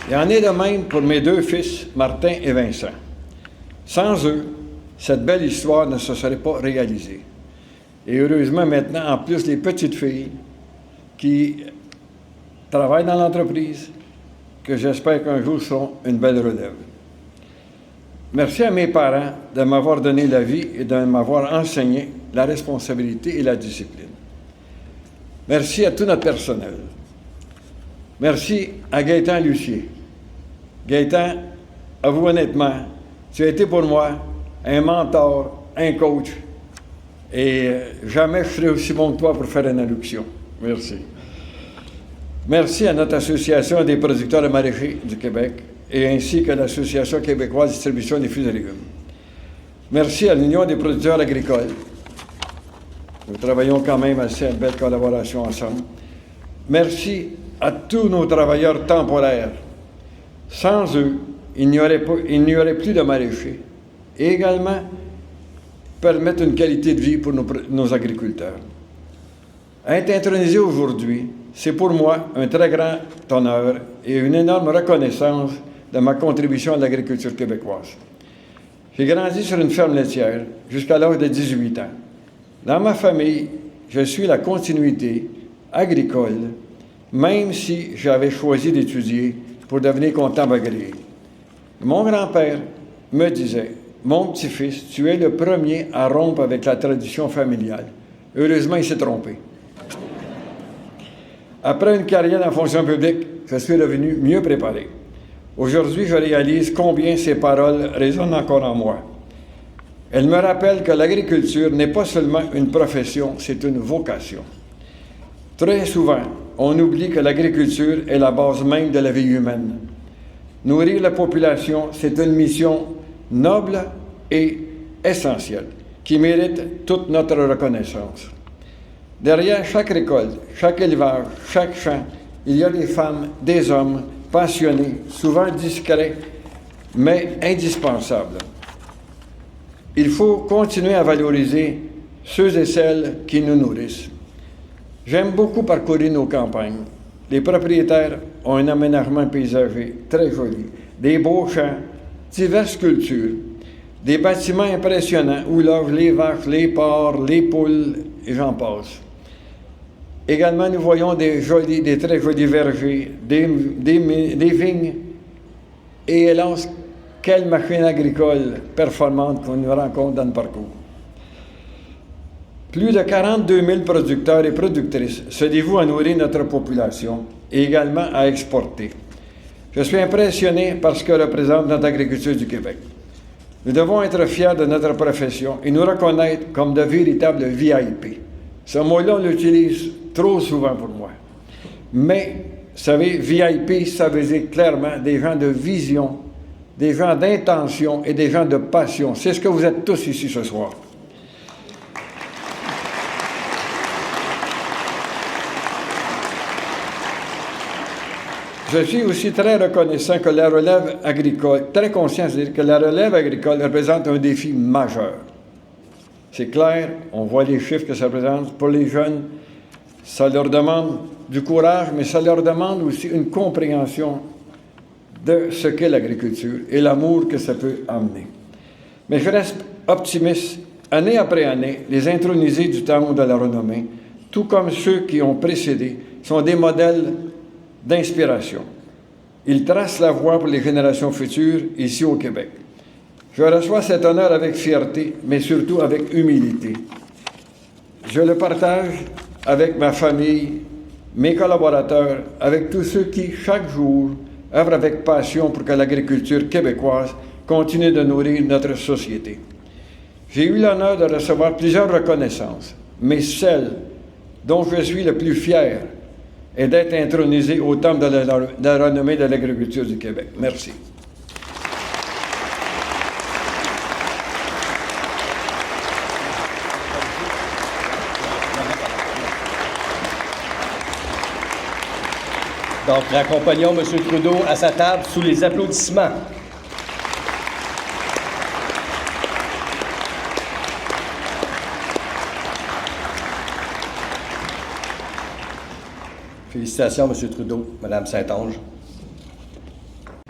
Il en est de même pour mes deux fils, Martin et Vincent. Sans eux, cette belle histoire ne se serait pas réalisée. Et heureusement, maintenant, en plus, les petites filles qui travaillent dans l'entreprise, que j'espère qu'un jour seront une belle relève. Merci à mes parents de m'avoir donné la vie et de m'avoir enseigné la responsabilité et la discipline. Merci à tout notre personnel. Merci à Gaétan Lucier. Gaétan, avoue honnêtement, tu as été pour moi un mentor, un coach, et jamais je serai aussi bon que toi pour faire une allocution. Merci. Merci à notre Association des producteurs de maraîchers du Québec et ainsi qu'à l'Association québécoise de distribution des fruits et légumes. Merci à l'Union des producteurs agricoles. Nous travaillons quand même assez en belle collaboration ensemble. Merci à tous nos travailleurs temporaires. Sans eux, il n'y aurait plus de maraîchers. Et également, permettre une qualité de vie pour nos agriculteurs. Être intronisé aujourd'hui, c'est pour moi un très grand honneur et une énorme reconnaissance de ma contribution à l'agriculture québécoise. J'ai grandi sur une ferme laitière jusqu'à l'âge de 18 ans. Dans ma famille, je suis la continuité agricole, même si j'avais choisi d'étudier pour devenir comptable agréé. Mon grand-père me disait, « Mon petit-fils, tu es le premier à rompre avec la tradition familiale. » Heureusement, il s'est trompé. Après une carrière dans la fonction publique, je suis devenu mieux préparé. Aujourd'hui, je réalise combien ces paroles résonnent encore en moi. Elles me rappellent que l'agriculture n'est pas seulement une profession, c'est une vocation. Très souvent, on oublie que l'agriculture est la base même de la vie humaine. Nourrir la population, c'est une mission noble et essentielle qui mérite toute notre reconnaissance. Derrière chaque récolte, chaque élevage, chaque champ, il y a des femmes, des hommes passionnés, souvent discrets, mais indispensables. Il faut continuer à valoriser ceux et celles qui nous nourrissent. J'aime beaucoup parcourir nos campagnes. Les propriétaires ont un aménagement paysager très joli, des beaux champs, diverses cultures, des bâtiments impressionnants où logent les vaches, les porcs, les poules, et j'en passe. Également, nous voyons des très jolis vergers, des vignes, et hélas, quelle machine agricole performante qu'on nous rencontre dans le parcours. Plus de 42 000 producteurs et productrices se dévouent à nourrir notre population et également à exporter. Je suis impressionné par ce que représente notre agriculture du Québec. Nous devons être fiers de notre profession et nous reconnaître comme de véritables VIP. Ce mot-là, on l'utilise trop souvent pour moi. Mais, vous savez, VIP, ça veut dire clairement des gens de vision, des gens d'intention et des gens de passion. C'est ce que vous êtes tous ici ce soir. Je suis aussi très reconnaissant que la relève agricole, très conscient, c'est-à-dire que la relève agricole représente un défi majeur. C'est clair, on voit les chiffres que ça représente. Pour les jeunes, ça leur demande du courage, mais ça leur demande aussi une compréhension de ce qu'est l'agriculture et l'amour que ça peut amener. Mais je reste optimiste. Année après année, les intronisés du Temple de la renommée, tout comme ceux qui ont précédé, sont des modèles d'inspiration. Il trace la voie pour les générations futures ici au Québec. Je reçois cet honneur avec fierté, mais surtout avec humilité. Je le partage avec ma famille, mes collaborateurs, avec tous ceux qui, chaque jour, œuvrent avec passion pour que l'agriculture québécoise continue de nourrir notre société. J'ai eu l'honneur de recevoir plusieurs reconnaissances, mais celle dont je suis le plus fier est d'être intronisé au temple de la renommée de l'agriculture du Québec. Merci. Donc, accompagnons M. Trudeau à sa table sous les applaudissements. Félicitations, M. Trudeau, Mme Saint-Onge.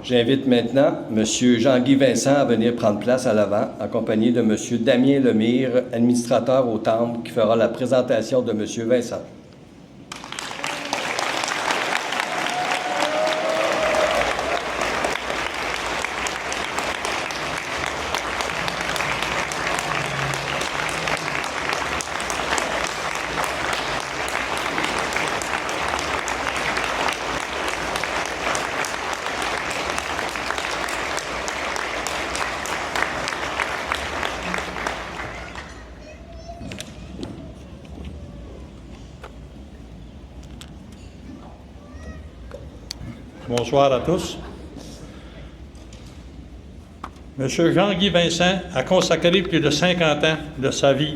J'invite maintenant M. Jean-Guy Vincent à venir prendre place à l'avant, accompagné de M. Damien Lemire, administrateur au Temple, qui fera la présentation de M. Vincent. Bonsoir à tous. M. Jean-Guy Vincent a consacré plus de 50 ans de sa vie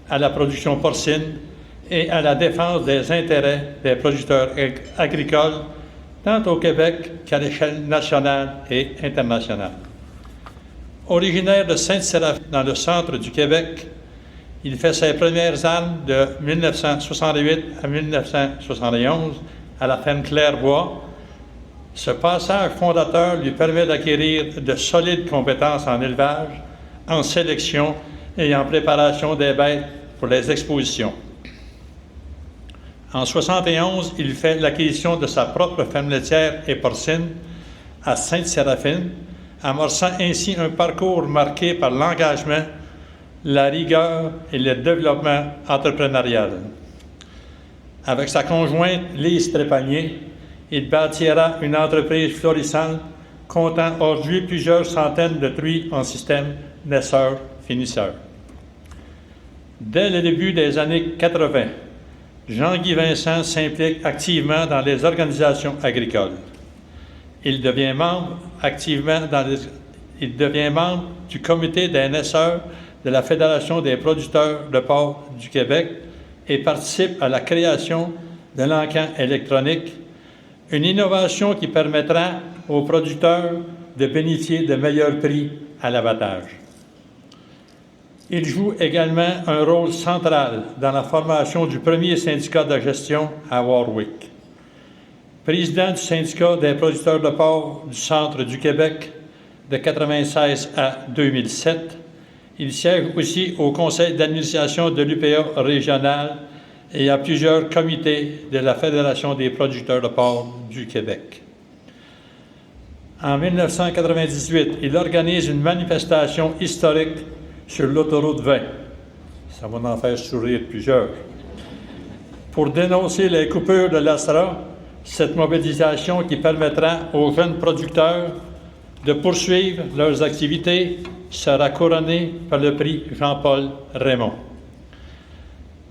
à la production porcine et à la défense des intérêts des producteurs agricoles, tant au Québec qu'à l'échelle nationale et internationale. Originaire de Sainte-Séraphine, dans le centre du Québec, il fait ses premières armes de 1968 à 1971 à la ferme Clairbois. Ce passage fondateur lui permet d'acquérir de solides compétences en élevage, en sélection et en préparation des bêtes pour les expositions. En 1971, il fait l'acquisition de sa propre ferme laitière et porcine à Sainte-Séraphine, amorçant ainsi un parcours marqué par l'engagement, la rigueur et le développement entrepreneurial. Avec sa conjointe Lise Trépanier, il bâtira une entreprise florissante comptant aujourd'hui plusieurs centaines de truies en système naisseur-finisseur. Dès le début des années 80, Jean-Guy Vincent s'implique activement dans les organisations agricoles. Il devient membre du comité des naisseurs de la Fédération des producteurs de porc du Québec et participe à la création de l'encan électronique, une innovation qui permettra aux producteurs de bénéficier de meilleurs prix à l'abattage. Il joue également un rôle central dans la formation du premier syndicat de gestion à Warwick. Président du syndicat des producteurs de porc du centre du Québec de 1996 à 2007, il siège aussi au conseil d'administration de l'UPA régional et à plusieurs comités de la Fédération des producteurs de porc du Québec. En 1998, il organise une manifestation historique sur l'autoroute 20. Ça va en faire sourire plusieurs. Pour dénoncer les coupures de l'ASTRA, cette mobilisation qui permettra aux jeunes producteurs de poursuivre leurs activités sera couronnée par le prix Jean-Paul Raymond.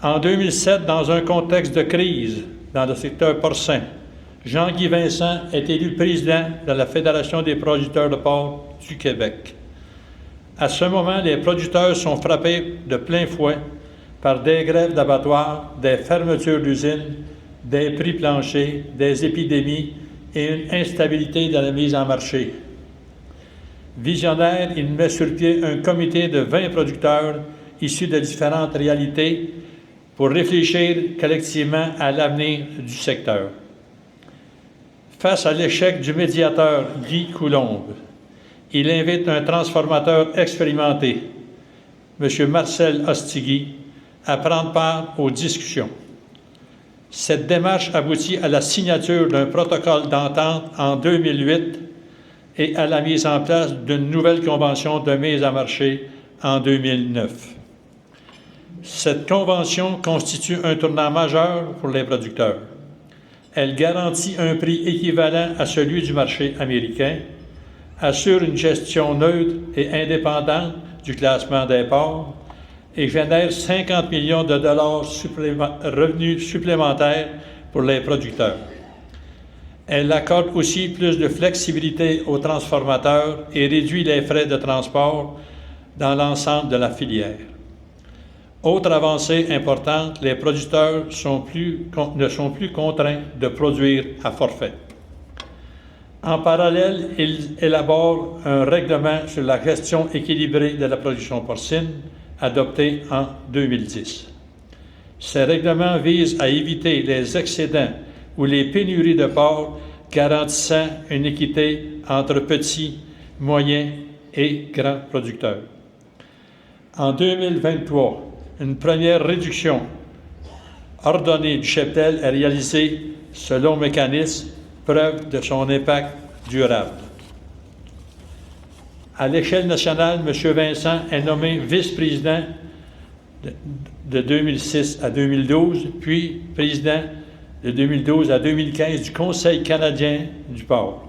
En 2007, dans un contexte de crise dans le secteur porcin, Jean-Guy Vincent est élu président de la Fédération des producteurs de porc du Québec. À ce moment, les producteurs sont frappés de plein fouet par des grèves d'abattoirs, des fermetures d'usines, des prix planchers, des épidémies et une instabilité dans la mise en marché. Visionnaire, il met sur pied un comité de 20 producteurs issus de différentes réalités pour réfléchir collectivement à l'avenir du secteur. Face à l'échec du médiateur Guy Coulombe, il invite un transformateur expérimenté, M. Marcel Ostigui, à prendre part aux discussions. Cette démarche aboutit à la signature d'un protocole d'entente en 2008 et à la mise en place d'une nouvelle convention de mise en marché en 2009. Cette convention constitue un tournant majeur pour les producteurs. Elle garantit un prix équivalent à celui du marché américain, assure une gestion neutre et indépendante du classement des ports et génère 50 millions de dollars revenus supplémentaires pour les producteurs. Elle accorde aussi plus de flexibilité aux transformateurs et réduit les frais de transport dans l'ensemble de la filière. Autre avancée importante, les producteurs ne sont plus contraints de produire à forfait. En parallèle, ils élaborent un règlement sur la gestion équilibrée de la production porcine, adopté en 2010. Ces règlements visent à éviter les excédents ou les pénuries de porc, garantissant une équité entre petits, moyens et grands producteurs. En 2023, une première réduction ordonnée du cheptel est réalisée selon mécanisme, preuve de son impact durable. À l'échelle nationale, M. Vincent est nommé vice-président de 2006 à 2012, puis président de 2012 à 2015 du Conseil canadien du porc.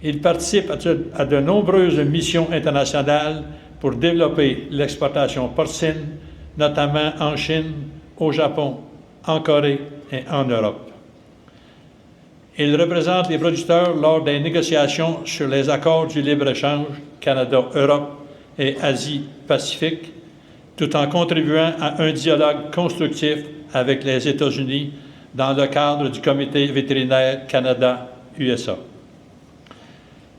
Il participe à de nombreuses missions internationales pour développer l'exportation porcine, notamment en Chine, au Japon, en Corée et en Europe. Il représente les producteurs lors des négociations sur les accords du libre-échange Canada-Europe et Asie-Pacifique, tout en contribuant à un dialogue constructif avec les États-Unis dans le cadre du Comité vétérinaire Canada-USA.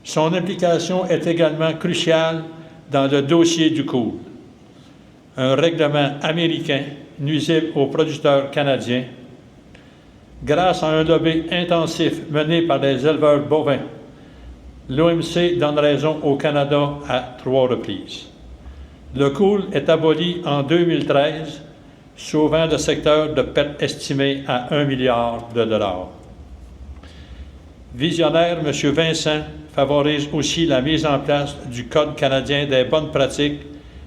Son implication est également cruciale dans le dossier du COOL, un règlement américain nuisible aux producteurs canadiens. Grâce à un lobby intensif mené par les éleveurs bovins, l'OMC donne raison au Canada à 3 reprises. Le COOL est aboli en 2013, sauvant le secteur de pertes estimées à 1 milliard de dollars. Visionnaire, M. Vincent favorise aussi la mise en place du Code canadien des bonnes pratiques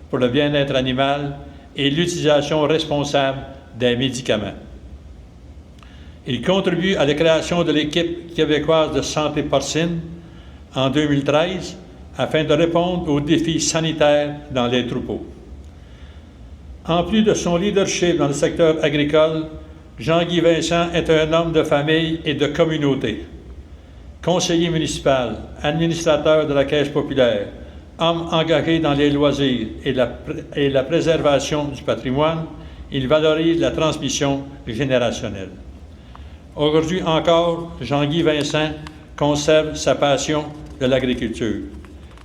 pour le bien-être animal et l'utilisation responsable des médicaments. Il contribue à la création de l'équipe québécoise de santé porcine en 2013 afin de répondre aux défis sanitaires dans les troupeaux. En plus de son leadership dans le secteur agricole, Jean-Guy Vincent est un homme de famille et de communauté. Conseiller municipal, administrateur de la Caisse populaire, homme engagé dans les loisirs et la préservation du patrimoine, il valorise la transmission générationnelle. Aujourd'hui encore, Jean-Guy Vincent conserve sa passion de l'agriculture.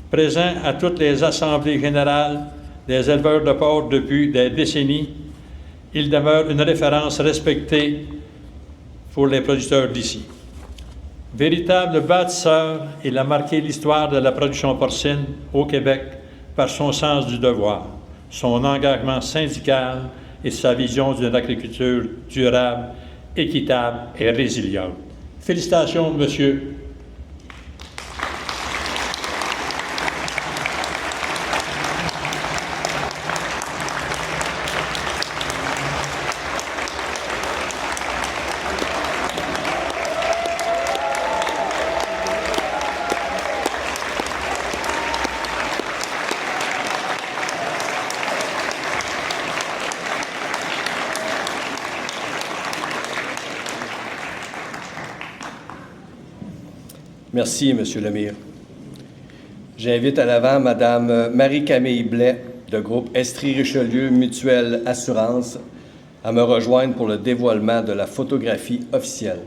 Présent à toutes les assemblées générales des éleveurs de porc depuis des décennies, il demeure une référence respectée pour les producteurs d'ici. Véritable bâtisseur, il a marqué l'histoire de la production porcine au Québec par son sens du devoir, son engagement syndical et sa vision d'une agriculture durable, équitable et résiliente. Félicitations, monsieur. Merci, M. Lemire. J'invite à l'avant Mme Marie-Camille Blais, de groupe Estrie-Richelieu Mutuelle Assurance, à me rejoindre pour le dévoilement de la photographie officielle.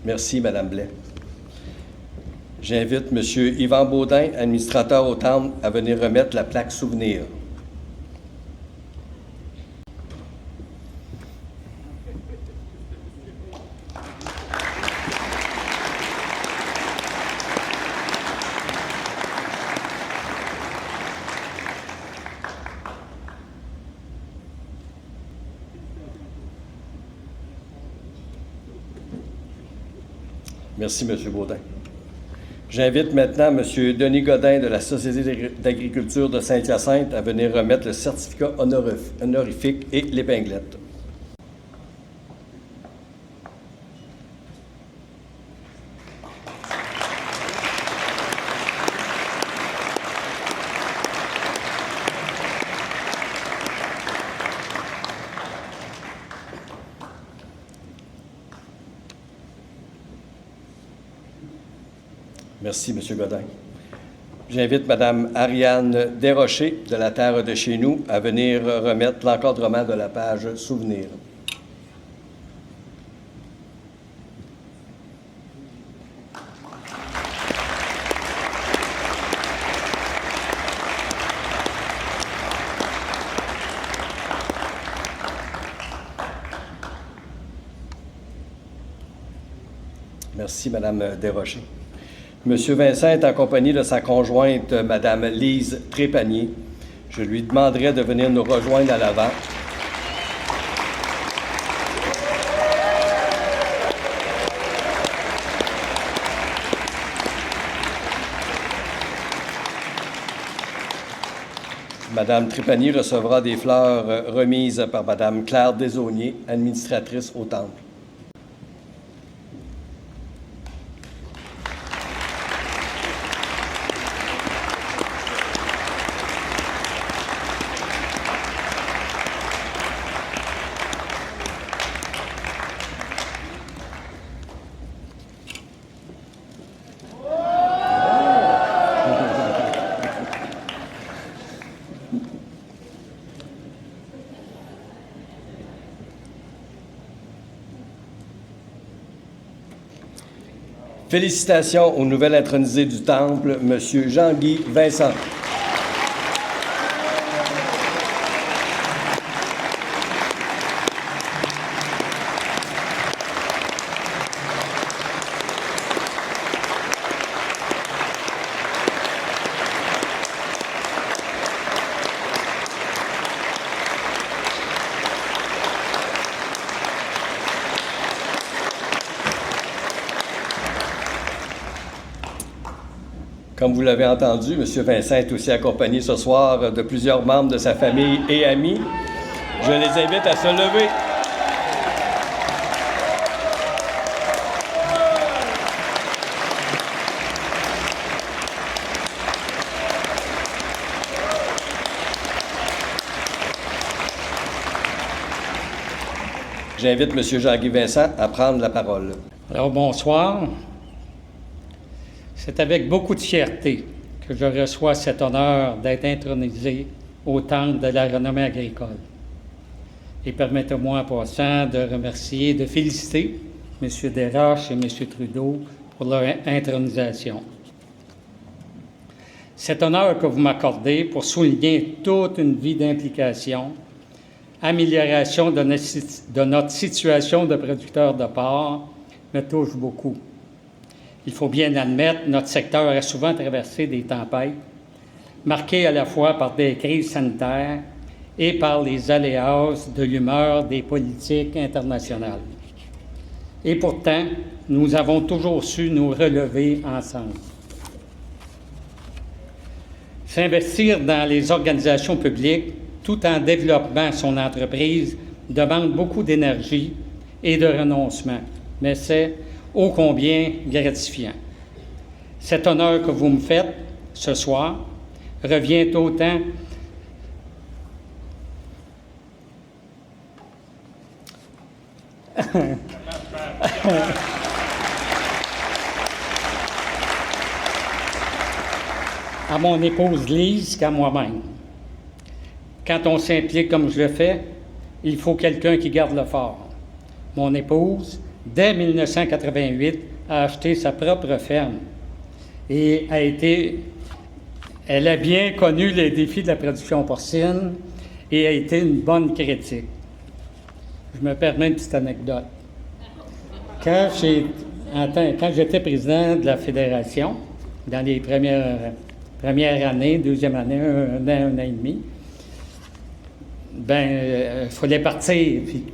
Merci, Mme Blais. J'invite M. Yvan Baudin, administrateur au Temple, à venir remettre la plaque souvenir. Merci, M. Baudin. J'invite maintenant M. Denis Godin de la Société d'agriculture de Saint-Hyacinthe à venir remettre le certificat honorifique et l'épinglette. Merci, M. Godin. J'invite Mme Ariane Desrochers de la Terre de chez nous à venir remettre l'encadrement de la page Souvenir. Merci, Mme Desrochers. M. Vincent est accompagné de sa conjointe, Mme Lise Trépanier. Je lui demanderai de venir nous rejoindre à l'avant. Mme Trépanier recevra des fleurs remises par Mme Claire Desaulniers, administratrice au Temple. Félicitations au nouvel intronisé du Temple, M. Jean-Guy Vincent. Comme vous l'avez entendu, M. Vincent est aussi accompagné ce soir de plusieurs membres de sa famille et amis. Je les invite à se lever. J'invite M. Jean-Guy Vincent à prendre la parole. Alors, bonsoir. C'est avec beaucoup de fierté que je reçois cet honneur d'être intronisé au Temple de la renommée agricole. Et permettez-moi en passant de remercier, de féliciter M. Desroches et M. Trudeau pour leur intronisation. Cet honneur que vous m'accordez pour souligner toute une vie d'implication, amélioration de notre situation de producteurs de porc, me touche beaucoup. Il faut bien admettre, notre secteur a souvent traversé des tempêtes, marquées à la fois par des crises sanitaires et par les aléas de l'humeur des politiques internationales. Et pourtant, nous avons toujours su nous relever ensemble. S'investir dans les organisations publiques, tout en développant son entreprise, demande beaucoup d'énergie et de renoncement, mais c'est ô combien gratifiant. Cet honneur que vous me faites ce soir revient autant à mon épouse Lise qu'à moi-même. Quand on s'implique comme je le fais, il faut quelqu'un qui garde le fort. Mon épouse, dès 1988, a acheté sa propre ferme et elle a bien connu les défis de la production porcine et a été une bonne critique. Je me permets une petite anecdote. Quand j'étais président de la Fédération, dans les premières années, deuxième année, un an et demi, il fallait partir. Puis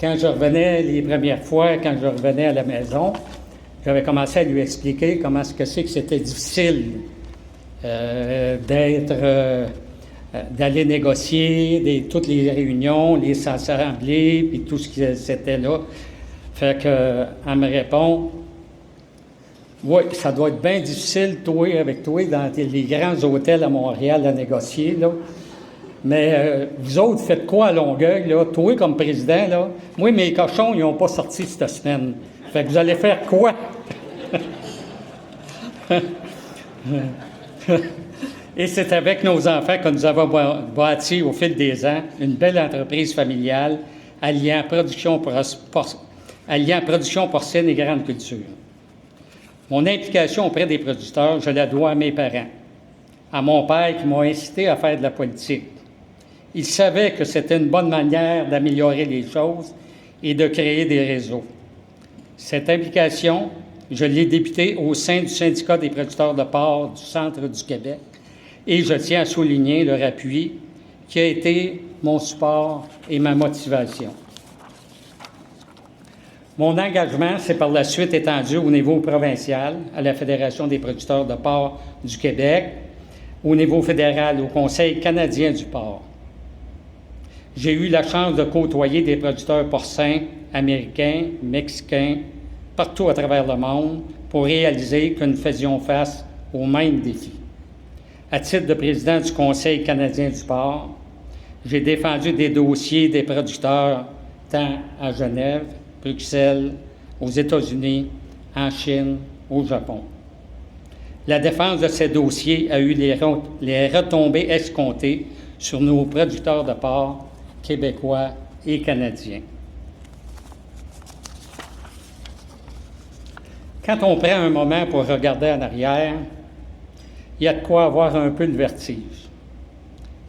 quand je revenais les premières fois, quand je revenais à la maison, j'avais commencé à lui expliquer comment est-ce que c'était difficile d'aller négocier, toutes les réunions, les assemblées, puis tout ce qui c'était là. Fait qu'elle me répond, « Oui, ça doit être bien difficile, avec toi, dans les grands hôtels à Montréal à négocier, là. Mais vous autres, faites quoi à Longueuil, là? Toi, comme président, là? Moi, mes cochons, ils n'ont pas sorti cette semaine. Fait que vous allez faire quoi? » Et c'est avec nos enfants que nous avons bâti au fil des ans une belle entreprise familiale alliant production porcine et grande culture. Mon implication auprès des producteurs, je la dois à mes parents, à mon père qui m'a incité à faire de la politique. Il savait que c'était une bonne manière d'améliorer les choses et de créer des réseaux. Cette implication, je l'ai débutée au sein du syndicat des producteurs de porc du centre du Québec et je tiens à souligner leur appui qui a été mon support et ma motivation. Mon engagement s'est par la suite étendu au niveau provincial, à la Fédération des producteurs de porc du Québec, au niveau fédéral, au Conseil canadien du porc. J'ai eu la chance de côtoyer des producteurs porcins américains, mexicains, partout à travers le monde, pour réaliser que nous faisions face aux mêmes défis. À titre de président du Conseil canadien du porc, j'ai défendu des dossiers des producteurs tant à Genève, Bruxelles, aux États-Unis, en Chine, au Japon. La défense de ces dossiers a eu les retombées escomptées sur nos producteurs de porc québécois et canadiens. Quand on prend un moment pour regarder en arrière, il y a de quoi avoir un peu de vertige.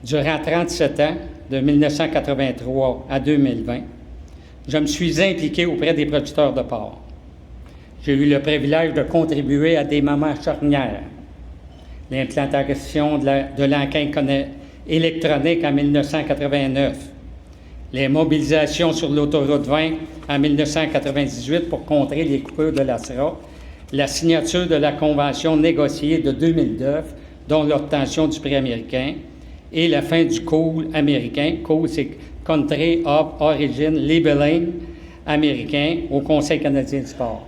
Durant 37 ans, de 1983 à 2020, je me suis impliqué auprès des producteurs de porc. J'ai eu le privilège de contribuer à des moments charnières. L'implantation de l'enquête électronique en 1989, les mobilisations sur l'autoroute 20 en 1998 pour contrer les coupures de l'ASRA, la signature de la convention négociée de 2009, dont l'obtention du prix américain, et la fin du COOL américain. COOL, c'est Country of Origin Labeling américain au Conseil canadien du porc.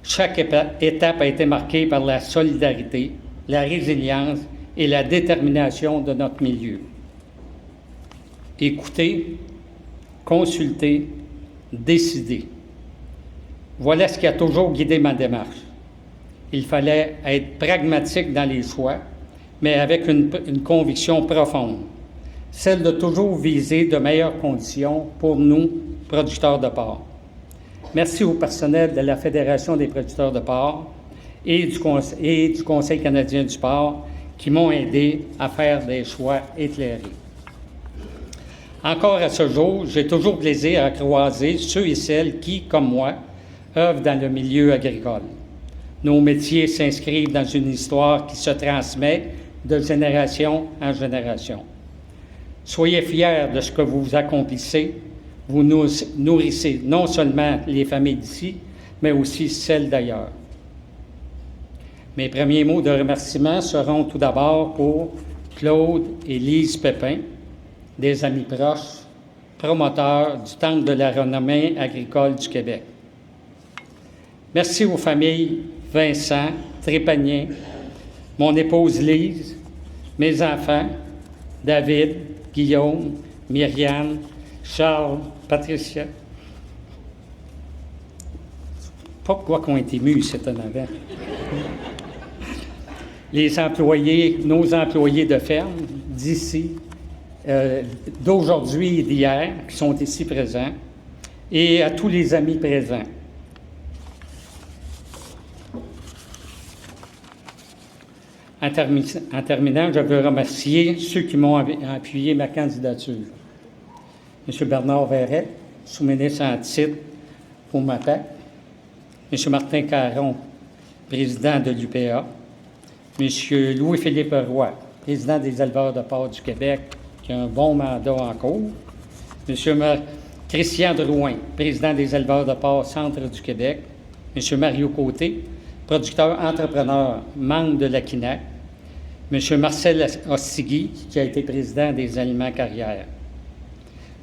Chaque étape a été marquée par la solidarité, la résilience et la détermination de notre milieu. Écouter, consulter, décider. Voilà ce qui a toujours guidé ma démarche. Il fallait être pragmatique dans les choix, mais avec une conviction profonde, celle de toujours viser de meilleures conditions pour nous, producteurs de porc. Merci au personnel de la Fédération des producteurs de porc et du Conseil canadien du porc qui m'ont aidé à faire des choix éclairés. Encore à ce jour, j'ai toujours plaisir à croiser ceux et celles qui, comme moi, œuvrent dans le milieu agricole. Nos métiers s'inscrivent dans une histoire qui se transmet de génération en génération. Soyez fiers de ce que vous accomplissez. Vous nourrissez non seulement les familles d'ici, mais aussi celles d'ailleurs. Mes premiers mots de remerciement seront tout d'abord pour Claude et Lise Pépin, des amis proches, promoteurs du Temple de la renommée agricole du Québec. Merci aux familles Vincent, Trépanier, mon épouse Lise, mes enfants, David, Guillaume, Myriam, Charles, Patricia. Pas quoi qu'on est ému, c'est en avant. Les employés, nos employés de ferme d'ici, d'aujourd'hui et d'hier, qui sont ici présents, et à tous les amis présents. En terminant, je veux remercier ceux qui m'ont appuyé ma candidature. M. Bernard Verret, sous-ministre en titre pour MAPAC. M. Martin Caron, président de l'UPA. M. Louis-Philippe Roy, président des éleveurs de porc du Québec, qui a un bon mandat en cours. M. Christian Drouin, président des éleveurs de porc Centre du Québec. M. Mario Côté, producteur entrepreneur, membre de la KINAC. M. Marcel Ostigui, qui a été président des Aliments Carrières.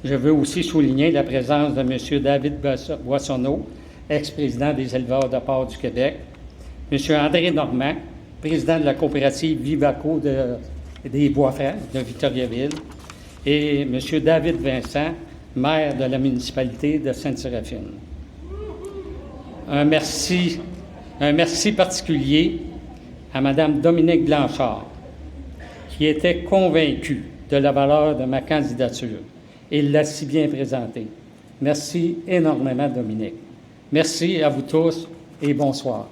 Je veux aussi souligner la présence de M. David Boissonneau, ex-président des éleveurs de porc du Québec. M. André Normand, président de la coopérative Vivaco des Bois-Francs de Victoriaville. Et M. David Vincent, maire de la municipalité de Sainte-Séraphine. Un merci particulier à Mme Dominique Blanchard, qui était convaincue de la valeur de ma candidature et l'a si bien présentée. Merci énormément, Dominique. Merci à vous tous et bonsoir.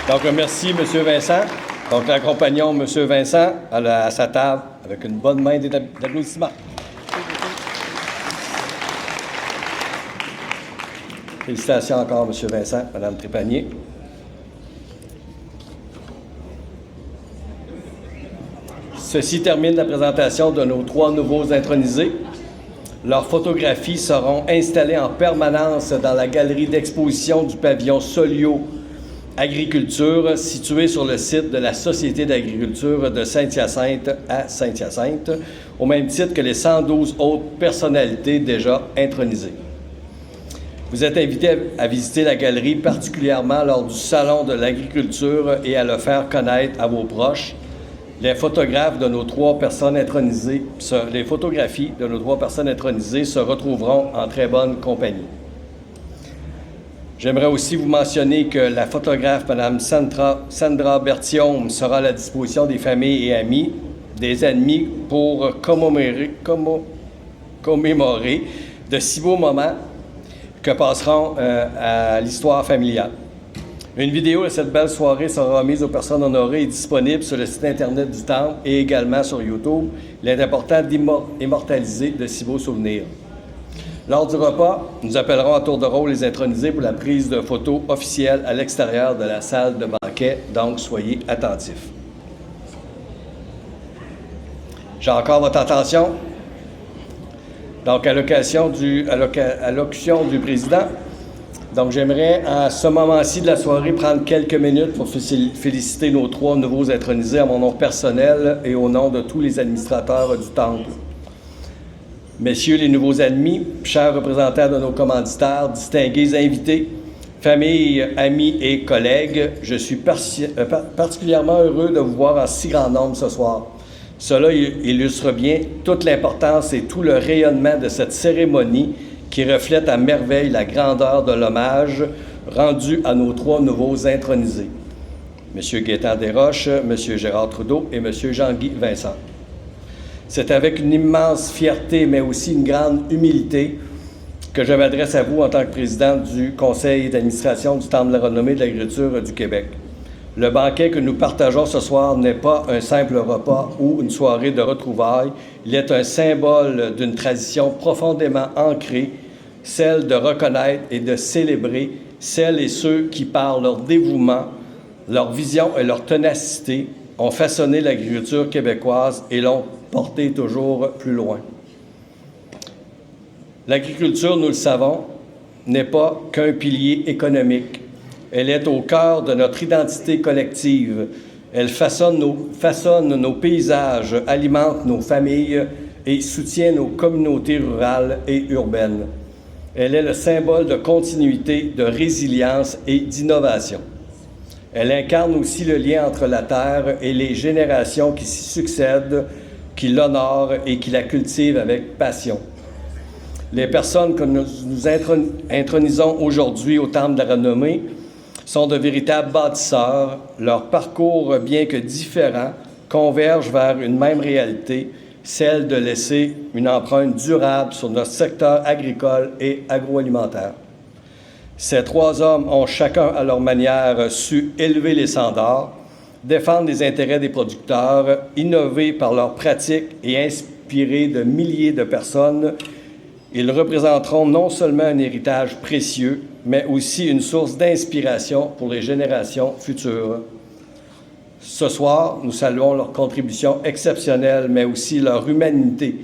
Donc, merci, M. Vincent. Donc, accompagnons M. Vincent à sa table avec une bonne main d'applaudissements. Félicitations encore, M. Vincent, Mme Trépanier. Ceci termine la présentation de nos 3 nouveaux intronisés. Leurs photographies seront installées en permanence dans la galerie d'exposition du pavillon Solio Agriculture, située sur le site de la Société d'agriculture de Saint-Hyacinthe à Saint-Hyacinthe, au même titre que les 112 autres personnalités déjà intronisées. Vous êtes invités à visiter la galerie, particulièrement lors du Salon de l'agriculture, et à le faire connaître à vos proches. Les photographies de nos 3 personnes intronisées se retrouveront en très bonne compagnie. J'aimerais aussi vous mentionner que la photographe Mme Sandra Berthiaume sera à la disposition des familles et amis, des ennemis pour commémorer de si beaux moments que passeront à l'histoire familiale. Une vidéo de cette belle soirée sera remise aux personnes honorées et disponible sur le site Internet du Temple et également sur YouTube. Il est important d'immortaliser de si beaux souvenirs. Lors du repas, nous appellerons à tour de rôle les intronisés pour la prise de photos officielle à l'extérieur de la salle de banquet, donc soyez attentifs. J'ai encore votre attention. Donc, à l'allocution du président, donc j'aimerais à ce moment-ci de la soirée prendre quelques minutes pour féliciter nos 3 nouveaux intronisés à mon nom personnel et au nom de tous les administrateurs du Temple. Messieurs les nouveaux admis, chers représentants de nos commanditaires, distingués invités, familles, amis et collègues, je suis particulièrement heureux de vous voir en si grand nombre ce soir. Cela illustre bien toute l'importance et tout le rayonnement de cette cérémonie qui reflète à merveille la grandeur de l'hommage rendu à nos 3 nouveaux intronisés, M. Gaétan Desroches, M. Gérard Trudeau et M. Jean-Guy Vincent. C'est avec une immense fierté, mais aussi une grande humilité, que je m'adresse à vous en tant que président du conseil d'administration du Temple de la renommée de l'agriculture du Québec. Le banquet que nous partageons ce soir n'est pas un simple repas ou une soirée de retrouvailles. Il est un symbole d'une tradition profondément ancrée, celle de reconnaître et de célébrer celles et ceux qui, par leur dévouement, leur vision et leur ténacité, ont façonné l'agriculture québécoise et l'ont portée toujours plus loin. L'agriculture, nous le savons, n'est pas qu'un pilier économique. Elle est au cœur de notre identité collective. Elle façonne nos paysages, alimente nos familles et soutient nos communautés rurales et urbaines. Elle est le symbole de continuité, de résilience et d'innovation. Elle incarne aussi le lien entre la terre et les générations qui s'y succèdent, qui l'honorent et qui la cultivent avec passion. Les personnes que nous intronisons aujourd'hui au Temple de la Renommée sont de véritables bâtisseurs. Leur parcours, bien que différent, converge vers une même réalité, celle de laisser une empreinte durable sur notre secteur agricole et agroalimentaire. Ces trois hommes ont chacun à leur manière su élever les standards, défendre les intérêts des producteurs, innover par leurs pratiques et inspirer de milliers de personnes. Ils représenteront non seulement un héritage précieux, mais aussi une source d'inspiration pour les générations futures. Ce soir, nous saluons leur contribution exceptionnelle, mais aussi leur humanité,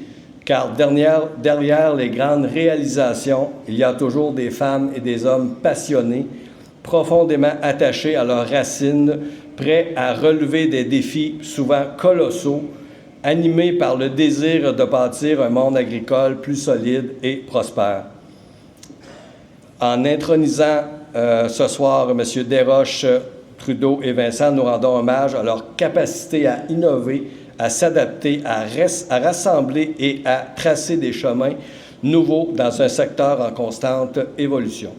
car derrière les grandes réalisations, il y a toujours des femmes et des hommes passionnés, profondément attachés à leurs racines, prêts à relever des défis souvent colossaux, animés par le désir de bâtir un monde agricole plus solide et prospère. En intronisant ce soir M. Desroches, Trudeau et Vincent, nous rendons hommage à leur capacité à innover, à s'adapter, à rassembler et à tracer des chemins nouveaux dans un secteur en constante évolution.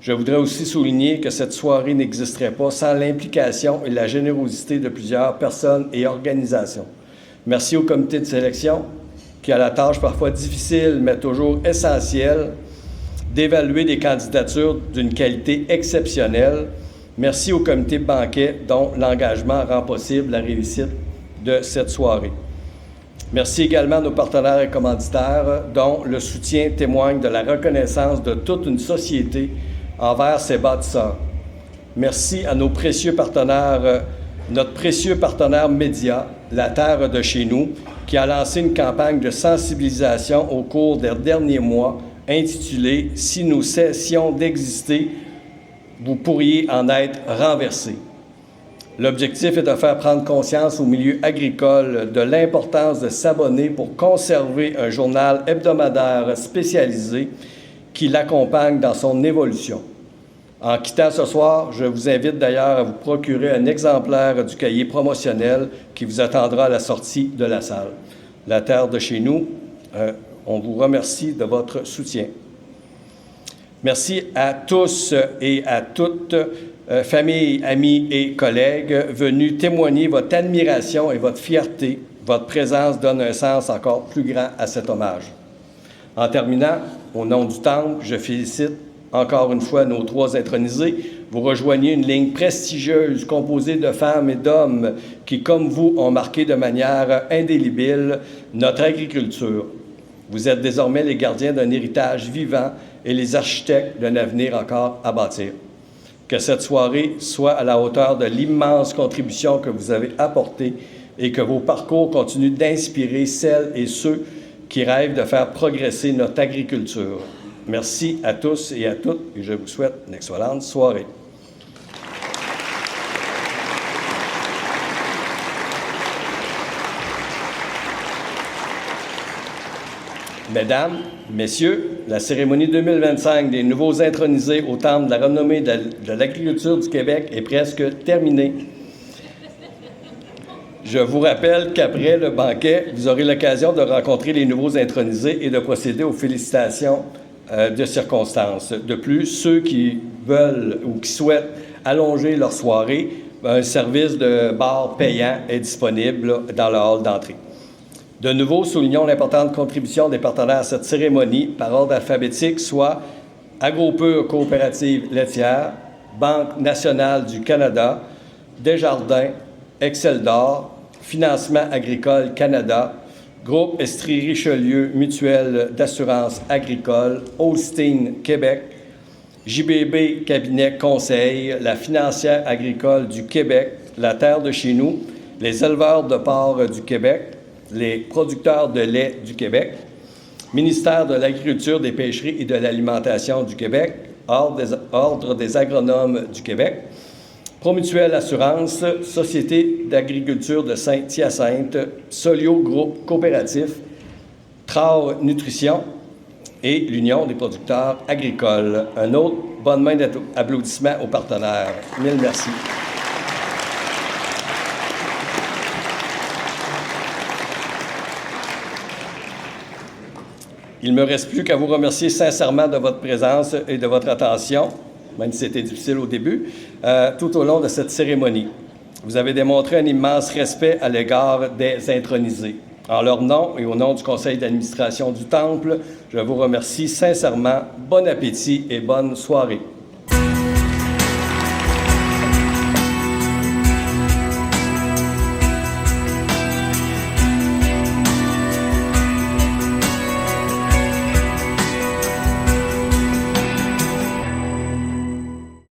Je voudrais aussi souligner que cette soirée n'existerait pas sans l'implication et la générosité de plusieurs personnes et organisations. Merci au comité de sélection, qui a la tâche parfois difficile, mais toujours essentielle, d'évaluer des candidatures d'une qualité exceptionnelle. Merci au comité de banquet, dont l'engagement rend possible la réussite de cette soirée. Merci également à nos partenaires et commanditaires, dont le soutien témoigne de la reconnaissance de toute une société envers ses bâtisseurs. Merci à nos précieux partenaires, notre précieux partenaire média, La Terre de chez nous, qui a lancé une campagne de sensibilisation au cours des derniers mois intitulée « Si nous cessions d'exister, vous pourriez en être renversés ». L'objectif est de faire prendre conscience au milieu agricole de l'importance de s'abonner pour conserver un journal hebdomadaire spécialisé qui l'accompagne dans son évolution. En quittant ce soir, je vous invite d'ailleurs à vous procurer un exemplaire du cahier promotionnel qui vous attendra à la sortie de la salle. La Terre de chez nous, on vous remercie de votre soutien. Merci à tous et à toutes, familles, amis et collègues, venus témoigner votre admiration et votre fierté. Votre présence donne un sens encore plus grand à cet hommage. En terminant, au nom du Temple, je félicite encore une fois nos trois intronisés. Vous rejoignez une ligne prestigieuse composée de femmes et d'hommes qui, comme vous, ont marqué de manière indélébile notre agriculture. Vous êtes désormais les gardiens d'un héritage vivant et les architectes d'un avenir encore à bâtir. Que cette soirée soit à la hauteur de l'immense contribution que vous avez apportée et que vos parcours continuent d'inspirer celles et ceux qui rêvent de faire progresser notre agriculture. Merci à tous et à toutes et je vous souhaite une excellente soirée. Mesdames, Messieurs, la cérémonie 2025 des nouveaux intronisés au Temple de la Renommée de l'agriculture du Québec est presque terminée. Je vous rappelle qu'après le banquet, vous aurez l'occasion de rencontrer les nouveaux intronisés et de procéder aux félicitations de circonstances. De plus, ceux qui veulent ou qui souhaitent allonger leur soirée, un service de bar payant est disponible dans le hall d'entrée. De nouveau, soulignons l'importante contribution des partenaires à cette cérémonie par ordre alphabétique, soit AgroPure Coopérative laitière, Banque nationale du Canada, Desjardins, Exceldor, Financement agricole Canada, Groupe Estrie Richelieu Mutuelle d'assurance agricole, Holstein Québec, JBB Cabinet Conseil, la Financière agricole du Québec, La Terre de chez nous, les éleveurs de porc du Québec, les producteurs de lait du Québec, Ministère de l'Agriculture, des Pêcheries et de l'Alimentation du Québec, Ordre des agronomes du Québec, Promutuelle Assurance, Société d'agriculture de Saint-Hyacinthe, Solio Groupe Coopératif, Trao Nutrition et l'Union des producteurs agricoles. Un autre bonne main d'applaudissements aux partenaires. Mille merci. Il ne me reste plus qu'à vous remercier sincèrement de votre présence et de votre attention, même si c'était difficile au début, tout au long de cette cérémonie. Vous avez démontré un immense respect à l'égard des intronisés. En leur nom et au nom du conseil d'administration du Temple, je vous remercie sincèrement. Bon appétit et bonne soirée.